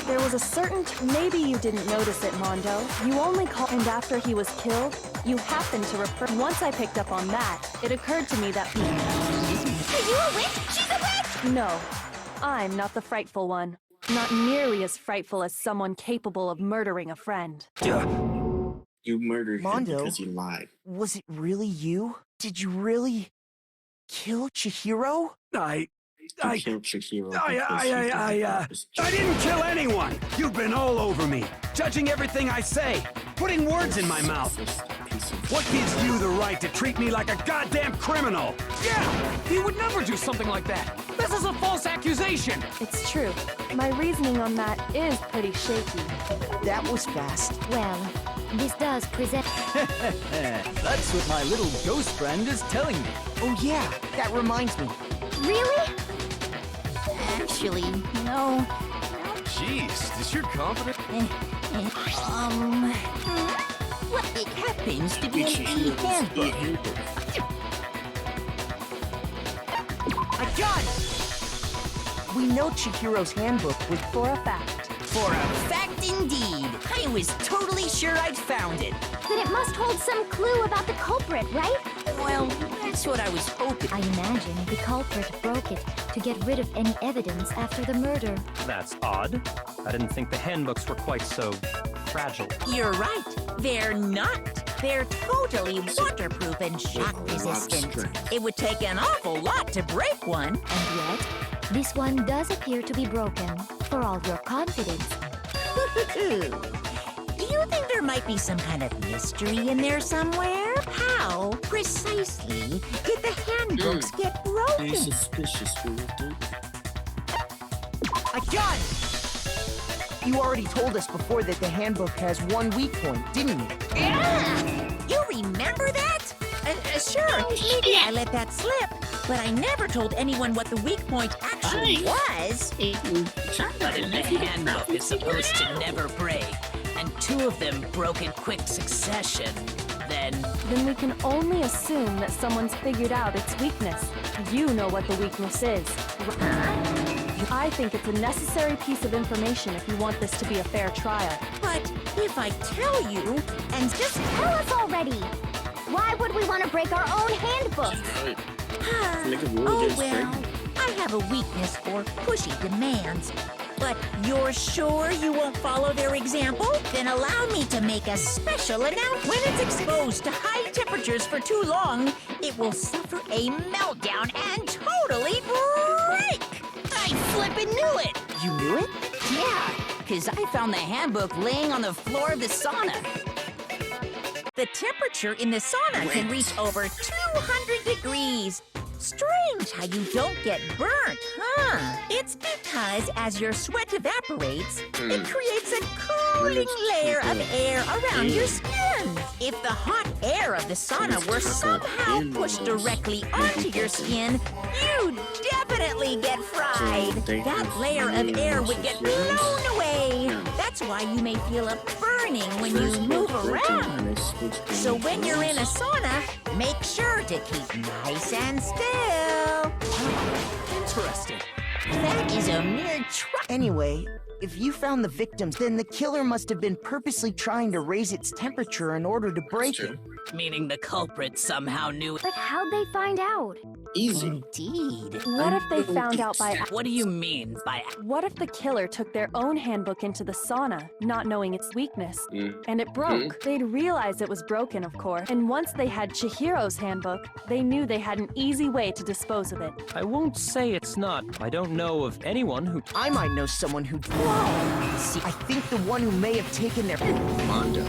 There was a certain... Maybe you didn't notice it, Mondo. You only called... And after he was killed, you happened to refer... Once I picked up on that, it occurred to me that... Are you a witch? She's a witch! No, I'm not the frightful one. Not nearly as frightful as someone capable of murdering a friend. You murdered him Mondo? because he lied. Was it really you? Did you really kill Chihiro? I killed Chihiro. I didn't kill anyone! You've been all over me, judging everything I say. putting words in my mouth. What gives you the right to treat me like a goddamn criminal? Yeah! He would never do something like that! This is a false accusation! It's true. My reasoning on that is pretty shaky. That was fast. Well, this does present. That's what my little ghost friend is telling me. Oh yeah, that reminds me. Really? Actually, no. Jeez, is your confidence? What it happens to be an e-handbook. I got it! We know Chihiro's handbook was For a fact. For a fact indeed. I was totally sure I'd found it. Then it must hold some clue about the culprit, right? Well, that's what I was hoping. I imagine the culprit broke it to get rid of any evidence after the murder. That's odd. I didn't think the handbooks were quite so fragile. You're right. They're not. They're totally waterproof and shock resistant. It would take an awful lot to break one. And yet, this one does appear to be broken, for all your confidence. Do you think there might be some kind of mystery in there somewhere? How precisely did the handbooks get broken? Be suspicious, Wilton. I got it! You already told us before that the handbook has one weak point, didn't you? Yeah! You remember that? Sure, maybe I let that slip, but I never told anyone what the weak point actually was. But in the handbook is supposed to never break, and two of them broke in quick succession, then we can only assume that someone's figured out its weakness. You know what the weakness is. I think it's a necessary piece of information if you want this to be a fair trial. But if I tell you, and Just tell us already! Why would we want to break our own handbook? Make a rule oh against well, breaking. I have a weakness for pushy demands. But you're sure you won't follow their example? Then allow me to make a special announcement. When it's exposed to high temperatures for too long, it will suffer a meltdown and totally break! I flippin' knew it! You knew it? Yeah, because I found the handbook laying on the floor of the sauna. The temperature in the sauna can reach over 200 degrees. Strange how you don't get burnt, huh? It's because as your sweat evaporates, it creates a cooling layer of air around your skin. If the hot air of the sauna were somehow pushed directly onto your skin, you'd definitely get fried. That layer of air would get blown away. That's why you may feel a burning when you move around. So when you're in a sauna, make sure to keep nice and still. Interesting. That is a mere Anyway, if you found the victims, then the killer must have been purposely trying to raise its temperature in order to break it. Meaning the culprit somehow knew it. But how'd they find out? Easy. Indeed. What if they found out by... What do you mean by... What if the killer took their own handbook into the sauna, not knowing its weakness, and it broke? They'd realize it was broken, of course, and once they had Chihiro's handbook, they knew they had an easy way to dispose of it. I won't say it's not. I don't know of anyone who... I might know someone who... Whoa! See, I think the one who may have taken their... Mondo.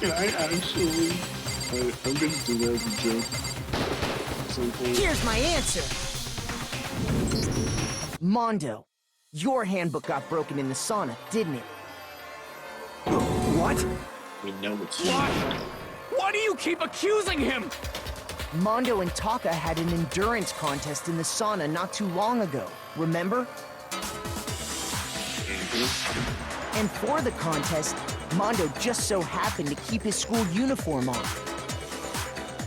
Can I actually... I'm gonna do that as a joke. At some point. Here's my answer! Mondo, your handbook got broken in the sauna, didn't it? What? We know it's Why? Why do you keep accusing him? Mondo and Taka had an endurance contest in the sauna not too long ago, remember? And for the contest, Mondo just so happened to keep his school uniform on.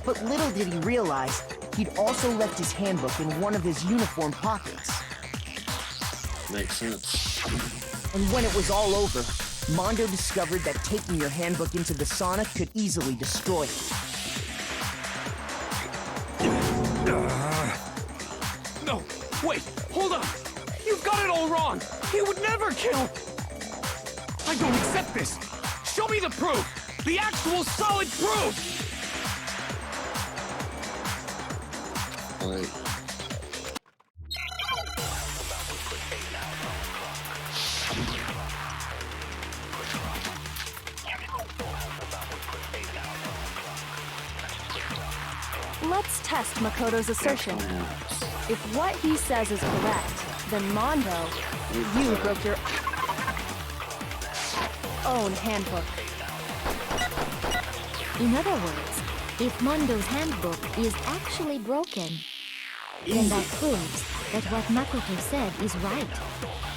But little did he realize, he'd also left his handbook in one of his uniform pockets. Makes sense. And when it was all over, Mondo discovered that taking your handbook into the sauna could easily destroy it. No, wait, hold on. You've got it all wrong. He would never kill. I don't accept this. Show me the proof. The actual solid proof. Like, Let's test Makoto's assertion. If what he says is correct, then Mondo, you broke your own handbook. In other words, if Mondo's handbook is actually broken, then that proves that what Makoto said is right.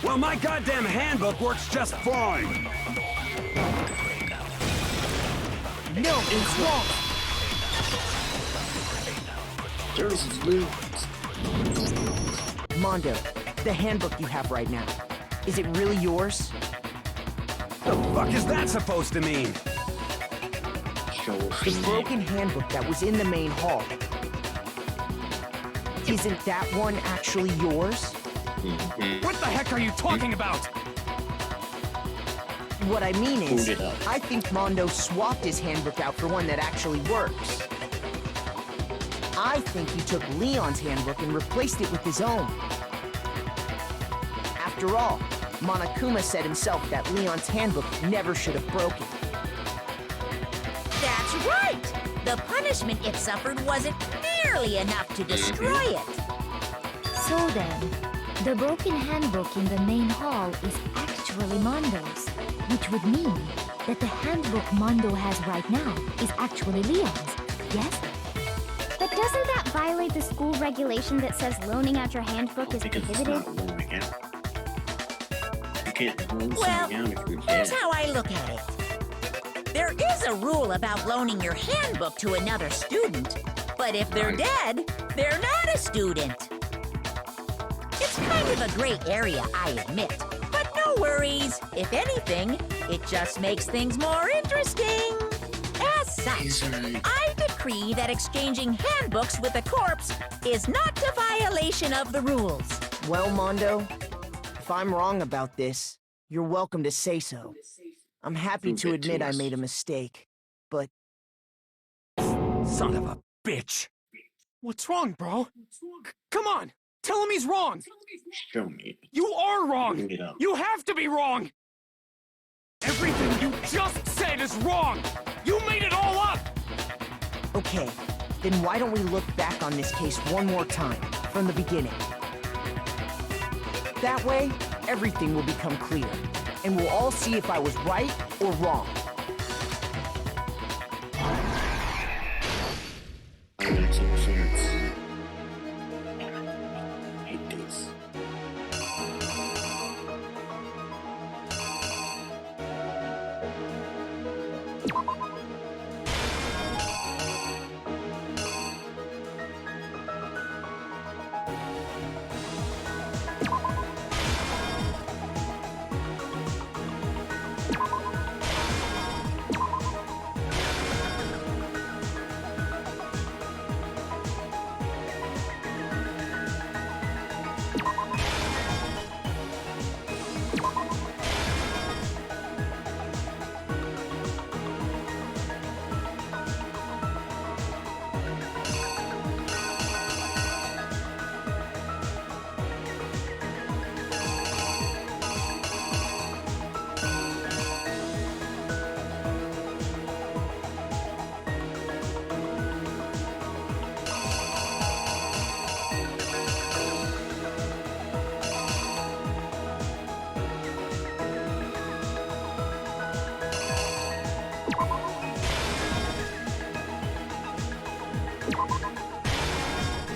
Well, my goddamn handbook works just fine. No, it's wrong. there's loot. Mondo, the handbook you have right now, is it really yours? The fuck is that supposed to mean? Show us The the broken handbook that was in the main hall. Isn't that one actually yours? What the heck are you talking about? What I mean is, Boot it up. I think Mondo swapped his handbook out for one that actually works. I think he took Leon's handbook and replaced it with his own. After all, Monokuma said himself that Leon's handbook never should have broken. That's right! The punishment it suffered wasn't nearly enough to destroy it. So then, the broken handbook in the main hall is actually Mondo's, which would mean that the handbook Mondo has right now is actually Leon's, yes? But doesn't that violate the school regulation that says loaning out your handbook is because it's prohibited? not loaning out. You can't loan Well, something out if you're here's dead. how I look at it. There is a rule about loaning your handbook to another student, but if they're dead, they're not a student. It's kind of a gray area, I admit, but no worries. If anything, it just makes things more interesting. As such, I decree that exchanging handbooks with a corpse is not a violation of the rules. Well, Mondo, if I'm wrong about this, you're welcome to say so. I'm happy to Prove it to admit I us. made a mistake, but Son of a bitch. What's wrong, bro? Come on, tell him he's wrong. Show me. You are wrong. Bring it up. You have to be wrong. Everything you just said is wrong. You made it all up. okay, then why don't we look back on this case one more time, from the beginning? That way, everything will become clear, and we'll all see if I was right or wrong. Makes no sense. I hate this.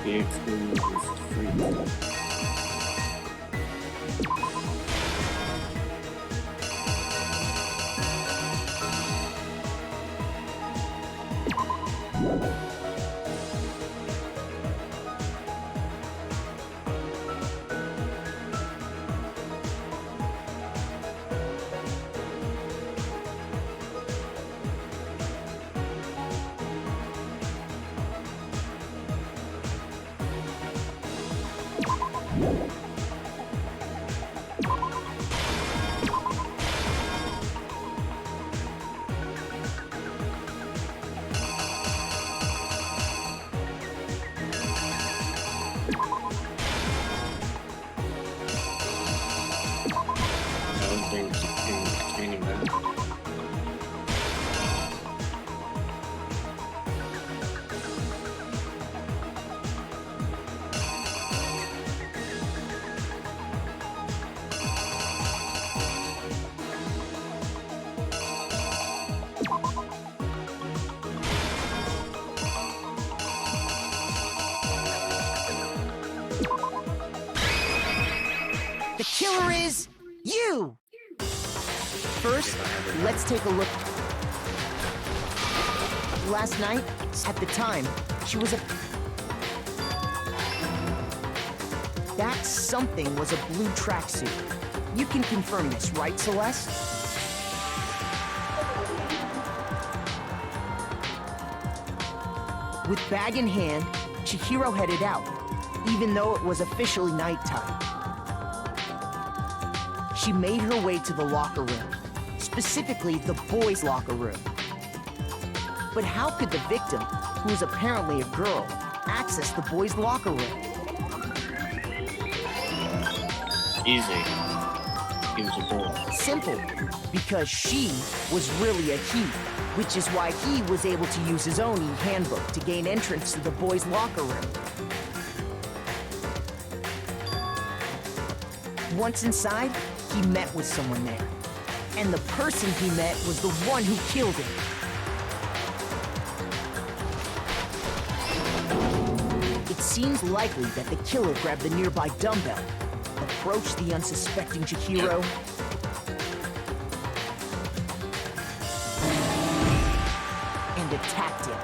The experience is free. killer is you! First, let's take a look. Last night, at the time, she was a... That something was a blue tracksuit. You can confirm this, right, Celeste? With bag in hand, Chihiro headed out, even though it was officially nighttime. She made her way to the locker room, specifically the boys' locker room. But how could the victim, who was apparently a girl, access the boys' locker room? Easy. He was a boy. Simple, because she was really a he, which is why he was able to use his own e-handbook to gain entrance to the boys' locker room. Once inside, he met with someone there. And the person he met was the one who killed him. It seems likely that the killer grabbed the nearby dumbbell, approached the unsuspecting Chihiro, and attacked him.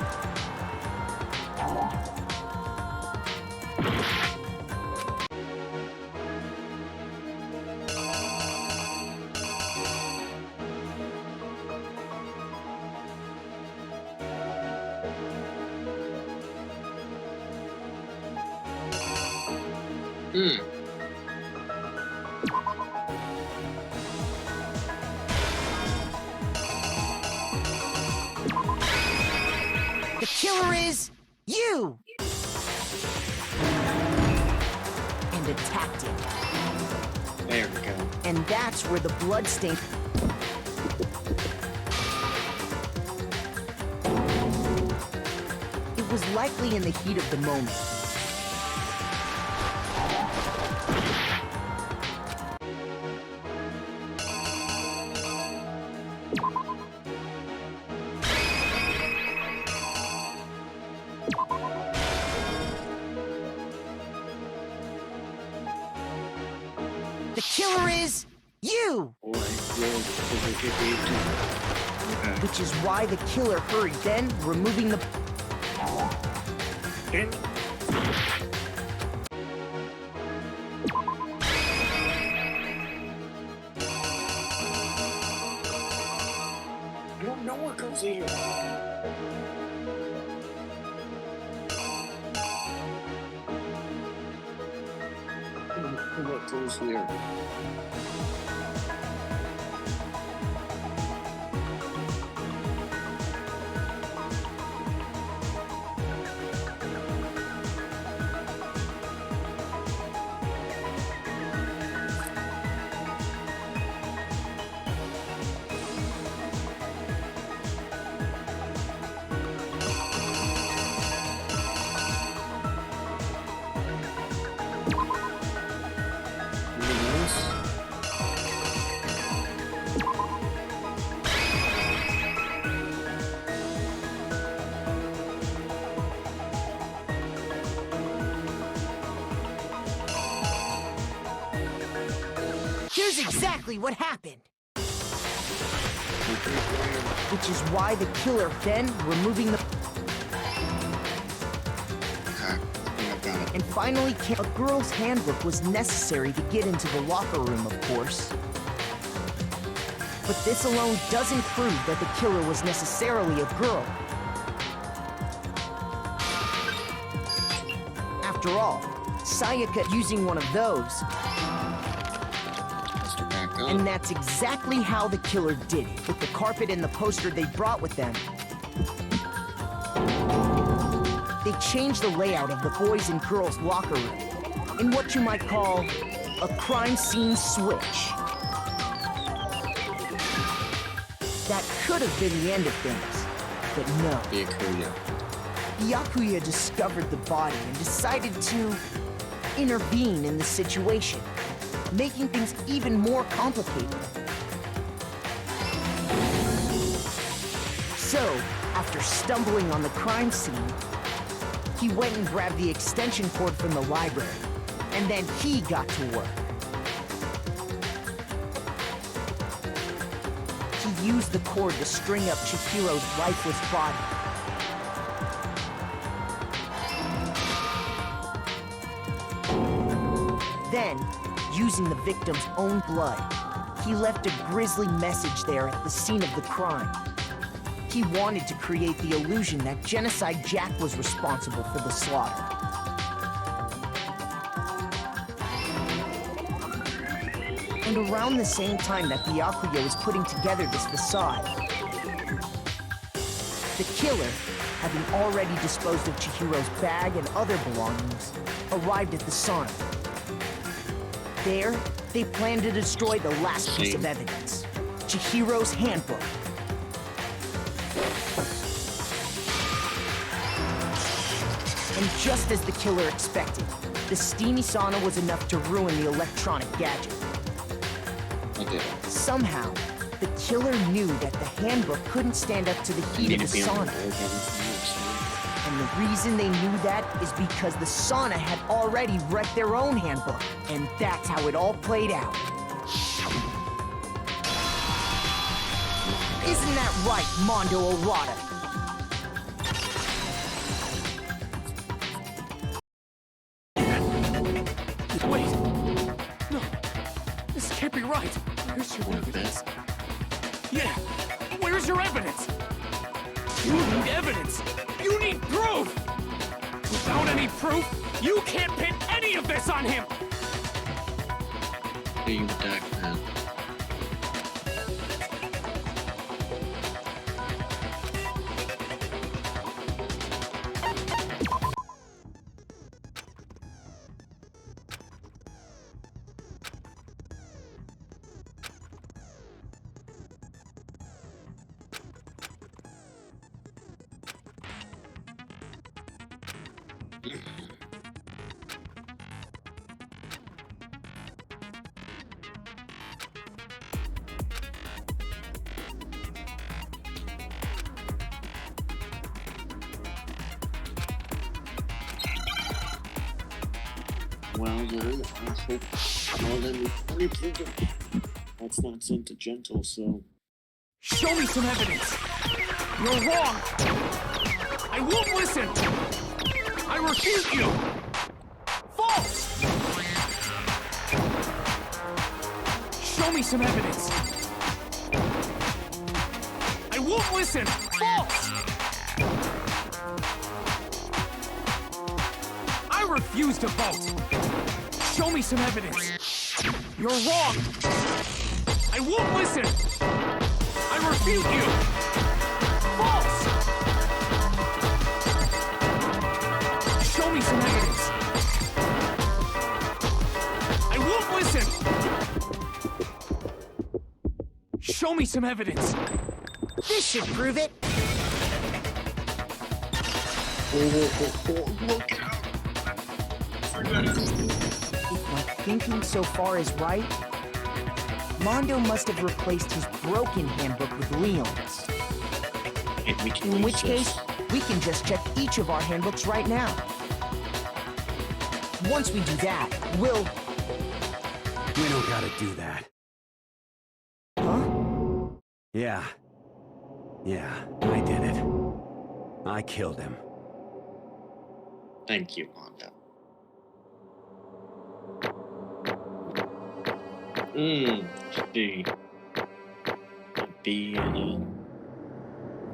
The killer is you! And attacked him. There we go. And that's where the blood stain... It was likely in the heat of the moment. The killer is you! Which is why the killer hurried, then removing the... I don't know what goes here. What goes here? Here's exactly what happened. Which is why the killer, then removing the... Okay, I think I've got it. And finally, a girl's handbook was necessary to get into the locker room, of course. But this alone doesn't prove that the killer was necessarily a girl. After all, Sayaka using one of those. And that's exactly how the killer did it, with the carpet and the poster they brought with them. They changed the layout of the boys' and girls' locker room in what you might call a crime scene switch. That could have been the end of things, but no. The Yakuya discovered the body and decided to intervene in the situation, making things even more complicated. So, after stumbling on the crime scene, he went and grabbed the extension cord from the library, and then he got to work. used the cord to string up Chihiro's lifeless body. Then, using the victim's own blood, he left a grisly message there at the scene of the crime. He wanted to create the illusion that Genocide Jack was responsible for the slaughter. And around the same time that Byakuya was putting together this facade, the killer, having already disposed of Chihiro's bag and other belongings, arrived at the sauna. There, they planned to destroy the last piece of evidence, Chihiro's handbook. And just as the killer expected, the steamy sauna was enough to ruin the electronic gadget. Somehow, the killer knew that the handbook couldn't stand up to the heat of the sauna. And the reason they knew that is because the sauna had already wrecked their own handbook. And that's how it all played out. Isn't that right, Mondo Arata? Wait! No! This can't be right! Where's your evidence? Yeah! Where's your evidence? You need evidence! You need proof! Without any proof, you can't pin any of this on him! Being dark, man. Well then, I hope more than that's not sent to Gentle, so... Show me some evidence! You're wrong! I won't listen! I refute you! False! Show me some evidence! I won't listen! False! I refuse to vote! Show me some evidence! You're wrong! I won't listen! I refute you! False! Show me some evidence! I won't listen! Show me some evidence! This should prove it! If my thinking so far is right, Mondo must have replaced his broken handbook with Leon's. In which case, we can just check each of our handbooks right now. Once we do that, we'll... We don't gotta do that. Huh? Yeah, I did it. I killed him. Thank you, Mondo. B. B and E.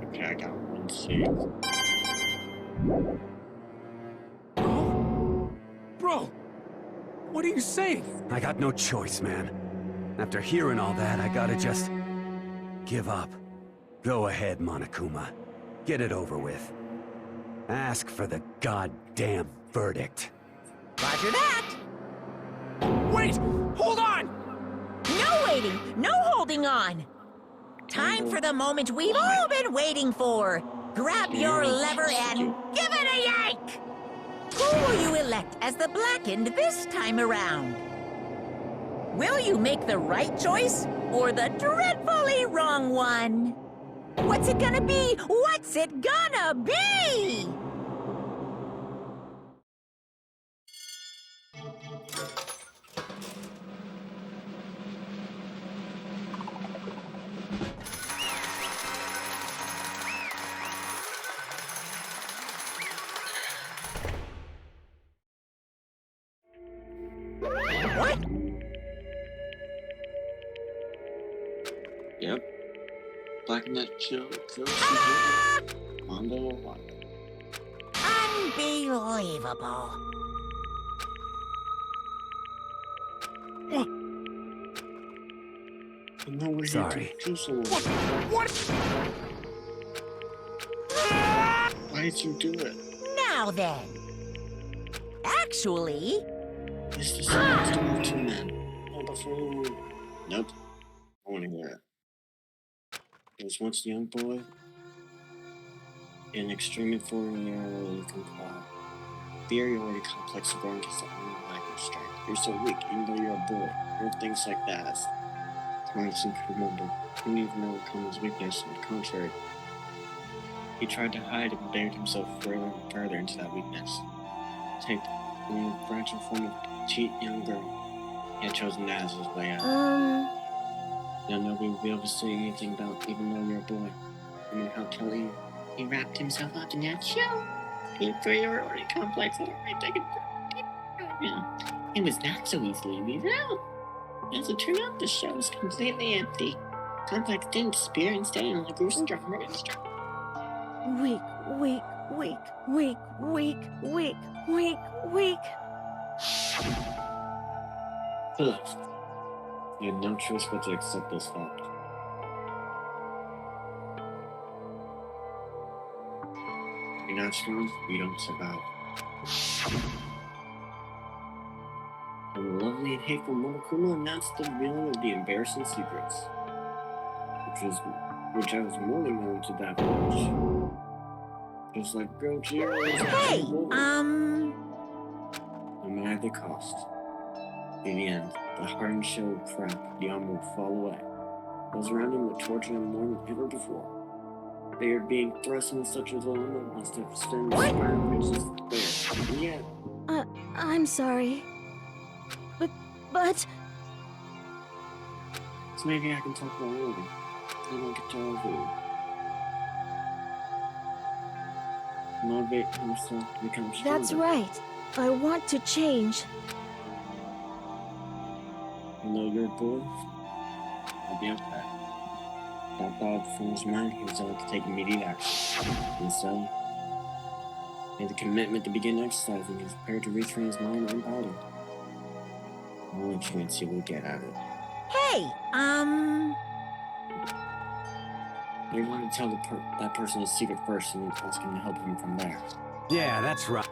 Okay, I got one C. Bro! What are you saying? I got no choice, man. After hearing all that, I gotta just... give up. Go ahead, Monokuma. Get it over with. Ask for the goddamn verdict. Roger that! Wait! Hold on! No waiting! No holding on! Time for the moment we've all been waiting for! Grab your lever and give it a yank! Who will you elect as the Blackened this time around? Will you make the right choice or the dreadfully wrong one? What's it gonna be? What's it gonna be? What? Yep. Black Knight killed Chihiro. Mondo alive. Unbelievable. Sorry. What? Why did you do it? Now then. Actually... It's the same story of two men. Nope. I want to hear it. There was once a young boy, an extremely inferiority complex growing against the own lack of strength. You're so weak, even though you're a boy. There are things like that. Thompson could remember. Couldn't even overcome his weakness. On the contrary, he tried to hide and buried himself further and further into that weakness. Take the fragile form of a petite young girl. He had chosen that as his way out. Now nobody will be able to say anything about, even though you're a boy. I mean, how Kelly, he wrapped himself up in that shell. The inferiority complex and everything. It was not so easily weeded out. As it turned out, the shell was completely empty. Complex didn't disappear, instead it only grew stronger and stronger. Weak, weak, weak, weak, weak, weak, weak, weak. Ugh. You had no choice but to accept this fact. If you're not strong, you don't survive. And the lovely and hateful Monokuma announced the revealing of the embarrassing secrets, which I was more than willing to divulge. Just like girl Chihiro was Hey, no matter the cost. In the end, the hardened shell would crack, the armor would fall away. Those around him would torture him more than ever before. They were being thrust into such a dilemma must have stemmed the spiral faces there. And yet... I'm sorry. But... So maybe I can talk about it later. Then I'll get to all of you. Motivate himself to become stronger. That's right. I want to change. Even though you're a boy, I'll be up there. That thought from his mind, he was able to take immediate action. And so, made the commitment to begin exercising. He was prepared to retrain his mind and body. The only chance he would get at it. Hey, You want to tell that person his secret first and ask him to help him from there. Yeah, that's right.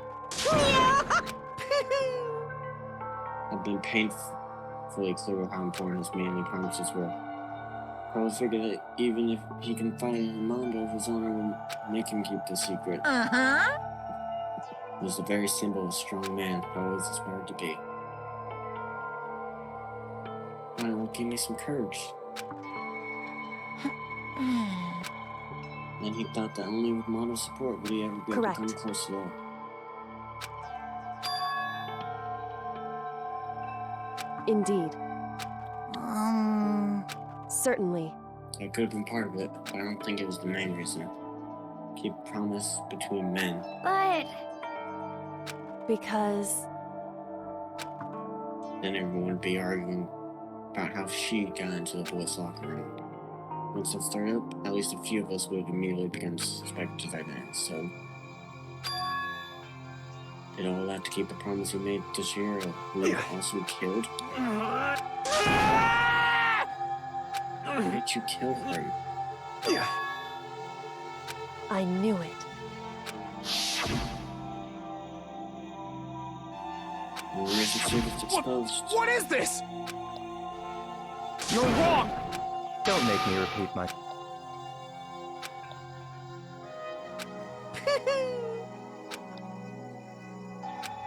I've been painfully clear how important his manly promises were. I was figured that even if he confided in Mondo of his honor would make him keep the secret. It was the very symbol of a strong man I always aspired to be. Well, give me some courage. Then he thought that only with Mondo's support would he ever be able to come close to that. Indeed. Certainly. It could have been part of it, but I don't think it was the main reason. Keep promise between men. But... Because... Then everyone would be arguing about how she got into the boys' locker room. Once that started up, at least a few of us would have immediately begun to suspect his identity, so... Did all that to keep the promise he made to Chihiro, who he also killed? Why did you kill him? I knew it. What is this? You're wrong! Don't make me repeat my...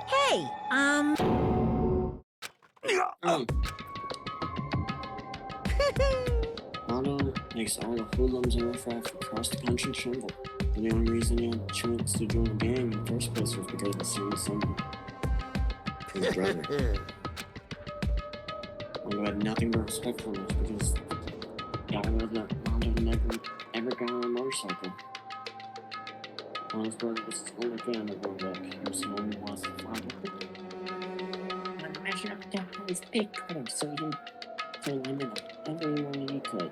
Hey, Mondo makes all the hoodlums and riffraff across the country tremble. And the only reason he had a chance to join the gang in the first place was because of the same son. His brother. Mondo had nothing but respect for him because God knows that Mondo never ever got on a motorcycle. Mondo's brother was his only fan of Mondo. He was the only one to follow. his big brother so he can turn him in every way he could.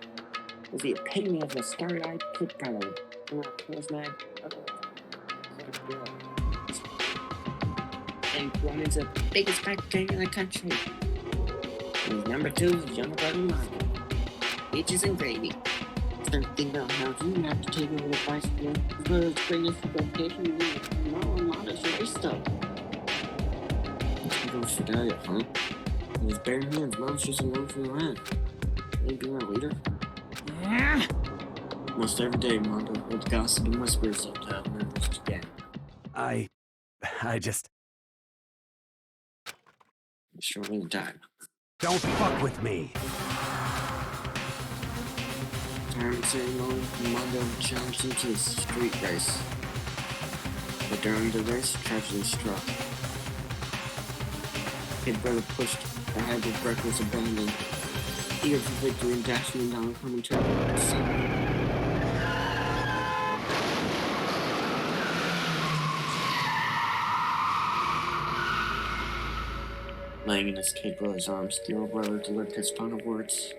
Was the epitome of a starry-eyed kid brother. Was mad. And grown into the biggest crack gang in the country. And number 2 is younger brother Michael. Peaches and gravy. Start thinking about how you have to take over the vice again. His brother's greatest vocation is no modest race stuff. Chihiro should die, huh? With his bare hands, Mom's just alone for the ride. Maybe our leader? Yeah. Most every day, Mondo heard gossip and whispers of the members again. I just... Shortly died. Don't fuck with me! Retirement ceremony, Mondo challenged him to a street race. But during the race, tragedy struck. Kid brother pushed ahead with reckless abandon, eager for victory and dashing down coming turn. Laying in his kid brother's arms, the old brother delivered his final words.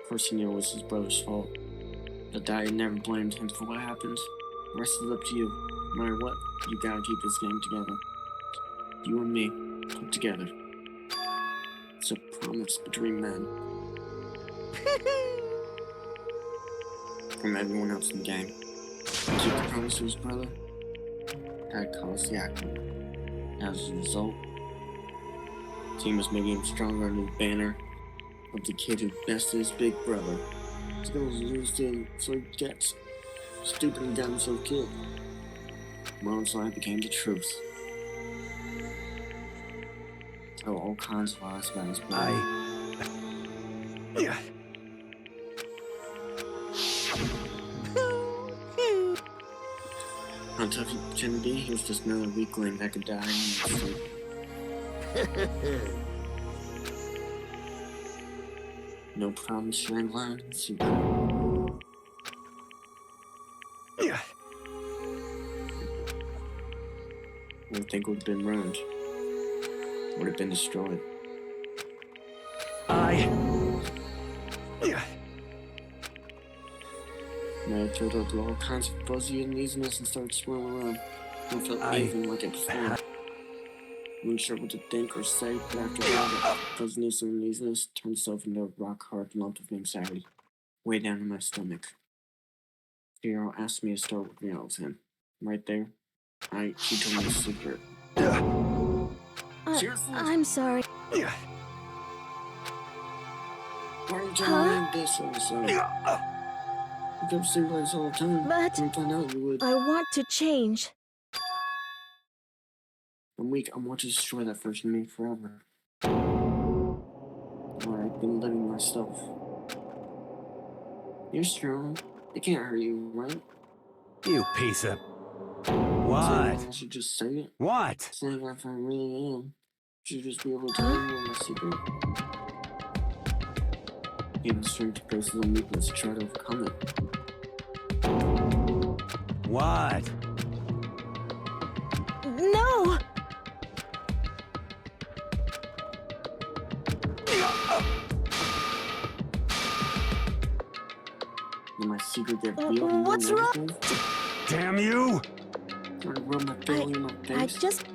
Of course he knew it was his brother's fault, but Daddy never blamed him for what happened. The rest is up to you. No matter what, you gotta keep this gang together. You and me, put together. It's a promise between men. From everyone else in the gang. Keep the promise to his brother. Dad calls the acting. As a result, the team was making him stronger under the banner of the kid who bested his big brother. He's gonna lose to him, so he gets stupid and got himself killed. Mom's lie became the truth. Tell all kinds of lies about his brother. How tough you pretend to be, he was just another weakling that could die in his sleep. No problem, Strangler. Everything would have been ruined. Would have been destroyed. Mary killed up all kinds of fuzzy uneasiness and started swirling around. I felt anything like it before. Wasn't sure what to think or say, but after that, fuzziness and uneasiness turned itself into a rock-hard lump of anxiety, way down in my stomach. Chihiro asked me to start working out with him. Right there, she told me a secret. I'm sorry. Why are you telling me this all of a sudden? You go see this all the time. But I find out you would. I want to change. I'm weak. I want to destroy that version of me forever. Where I've been living myself. You're strong. It can't hurt you, right? You piece of... What? I should just say it. What? Saying if I really am. Should just be able to tell you my secret. Even strength to places and weakness to try to overcome it. What? No! Did my secret get real? What's wrong? Damn you! Trying to rub my belly in my face. I just...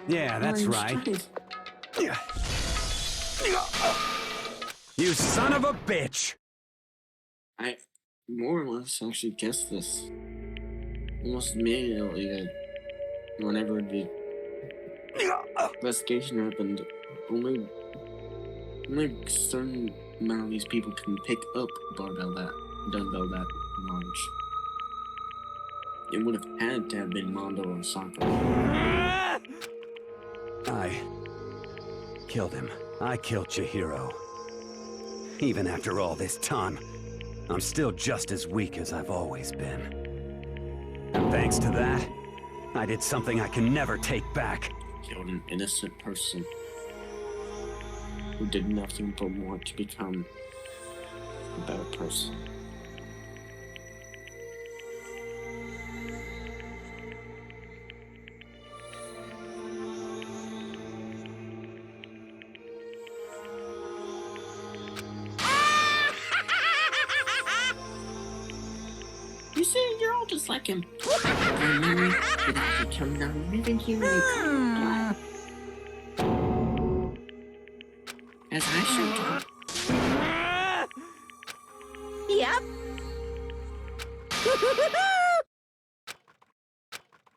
Yeah, that's right. You son of a bitch! I more or less actually guessed this. Almost immediately that whenever the investigation happened, only a certain amount of these people can pick up a dumbbell that large. It would have had to have been Mondo or Sokka. I killed him. I killed Chihiro. Even after all this time, I'm still just as weak as I've always been. And thanks to that, I did something I can never take back. Killed an innocent person who did nothing but want to become a better person. just like him. Finally, without becoming a living human. As I should do. Yep.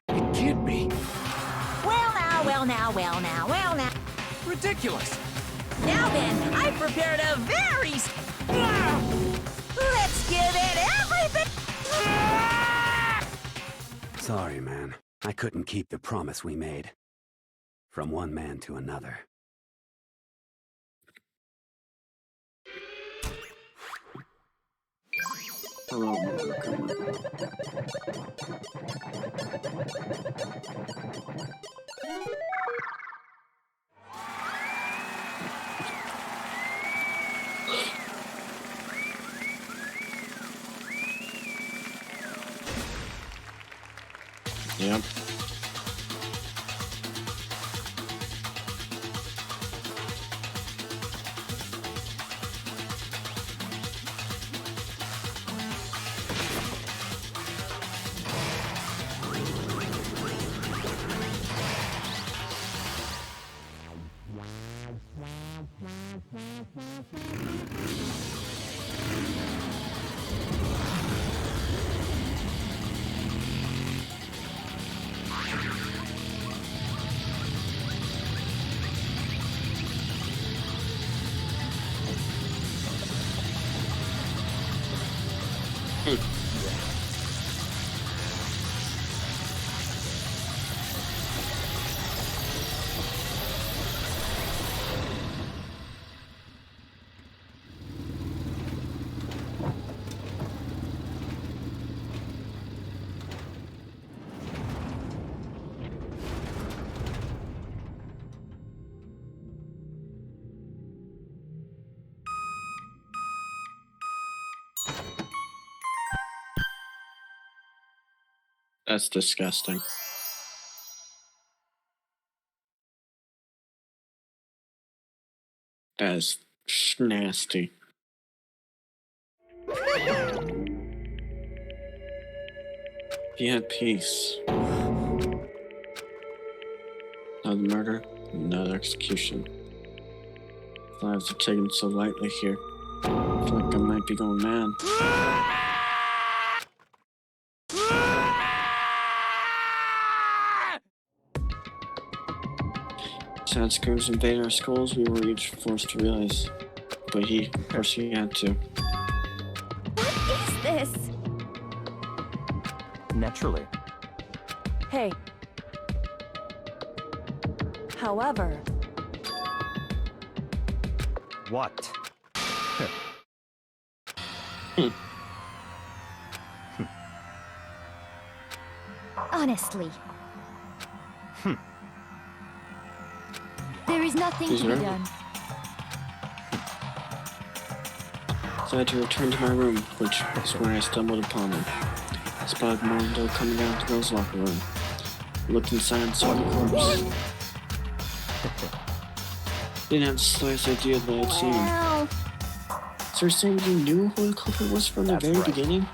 It can't be. Well now. Ridiculous. Now then, I prepared a very... Let's give it everything! Sorry, man. I couldn't keep the promise we made. From one man to another. Hello, Yep. That's disgusting. That is nasty. Be at peace. Another murder, another execution. Lives are taken so lightly here. I feel like I might be going mad. Sad screams invaded our skulls, we were each forced to realize. But of course he had to. What is this? Naturally. Hey. However, What? Honestly. There is nothing Is to be there? done. So I had to return to my room, which is where I stumbled upon him. I spotted Mondo coming down to Girls' locker room. I looked inside and saw the corpse. Didn't have the slightest idea that I'd seen him. Wow. So you're saying you knew who the culprit was from the That's very right. beginning?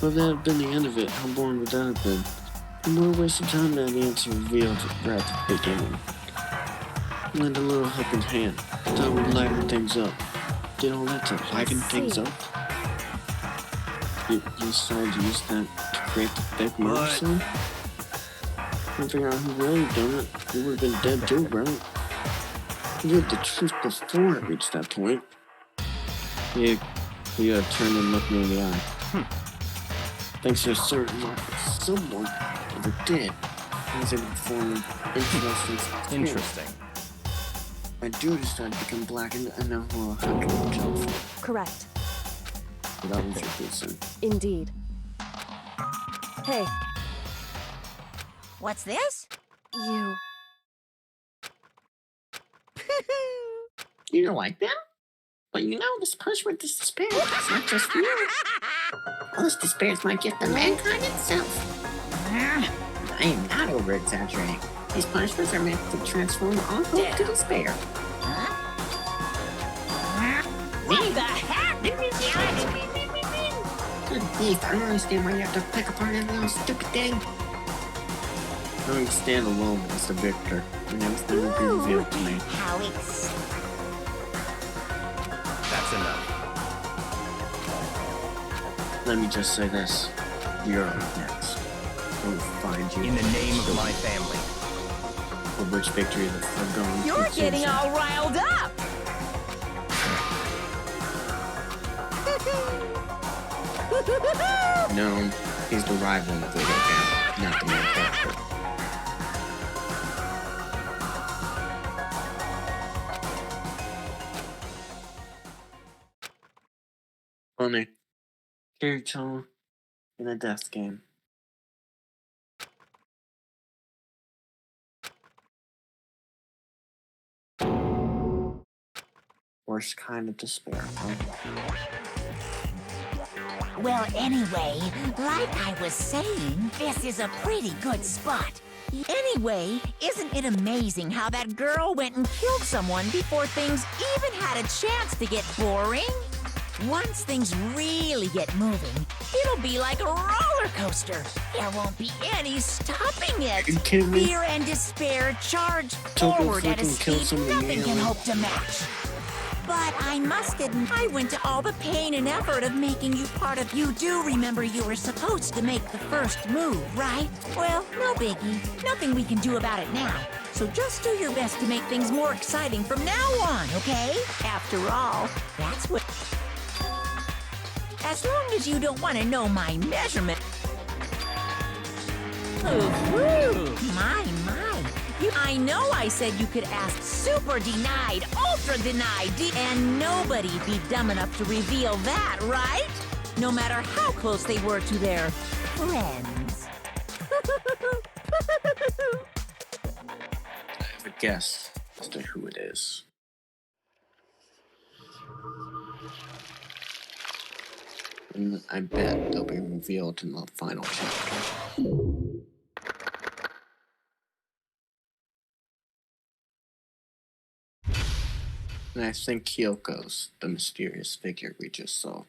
Well, if that had been the end of it, how boring would that have been? And what a waste of time that answer revealed right at the beginning. I lent a little helping hand. Thought it would liven things up. Did all that to liven things up? You decided to use that to create the fake murder What? scene? Couldn't figure out who really done it. You would have been dead too, right? You knew the truth before it reached that point. You turned and looked me in the eye. Thanks to a certain someone ever did. I was able to form an interesting experience. Interesting. My duty started to become blackened, and now I'll have to watch out for. correct. So that was your reason. Indeed. Hey, What's this? you. You don't like them? But you know, this punishment is despair. It's not just for you. All this despair is my gift to mankind itself. I am not over-exaggerating. These punishments are meant to transform all hope to despair. What the heck? I Good beef. I don't understand why you have to pick apart every little stupid thing. I don't stand alone as the victor, and everything will be revealed to me. How it's... That's enough. Let me just say this. You're up next. We'll find you. In the name of my family. For which victory the foregone You're getting conclusion. all riled up! No, he's the rival in the video game, not the main character. Funny. Kirito in a death game. Worst kind of despair, huh? Well, anyway, like I was saying, this is a pretty good spot. Anyway, isn't it amazing how that girl went and killed someone before things even had a chance to get boring? Once things really get moving, it'll be like a roller coaster. There won't be any stopping it. Are you kidding me? Fear and despair charge Toko forward at a freaking killed speed someone nothing can immediately. hope to match. But I must admit, I went to all the pain and effort of making you part of... You do remember you were supposed to make the first move, right? Well, no biggie. Nothing we can do about it now. So just do your best to make things more exciting from now on, okay? After all, that's what... As long as you don't want to know my measurement... Ooh, my. I know I said you could ask super denied, ultra denied, and nobody'd be dumb enough to reveal that, right? No matter how close they were to their friends. I have a guess as to who it is. And I bet they'll be revealed in the final chapter. And I think Kyoko's the mysterious figure we just saw.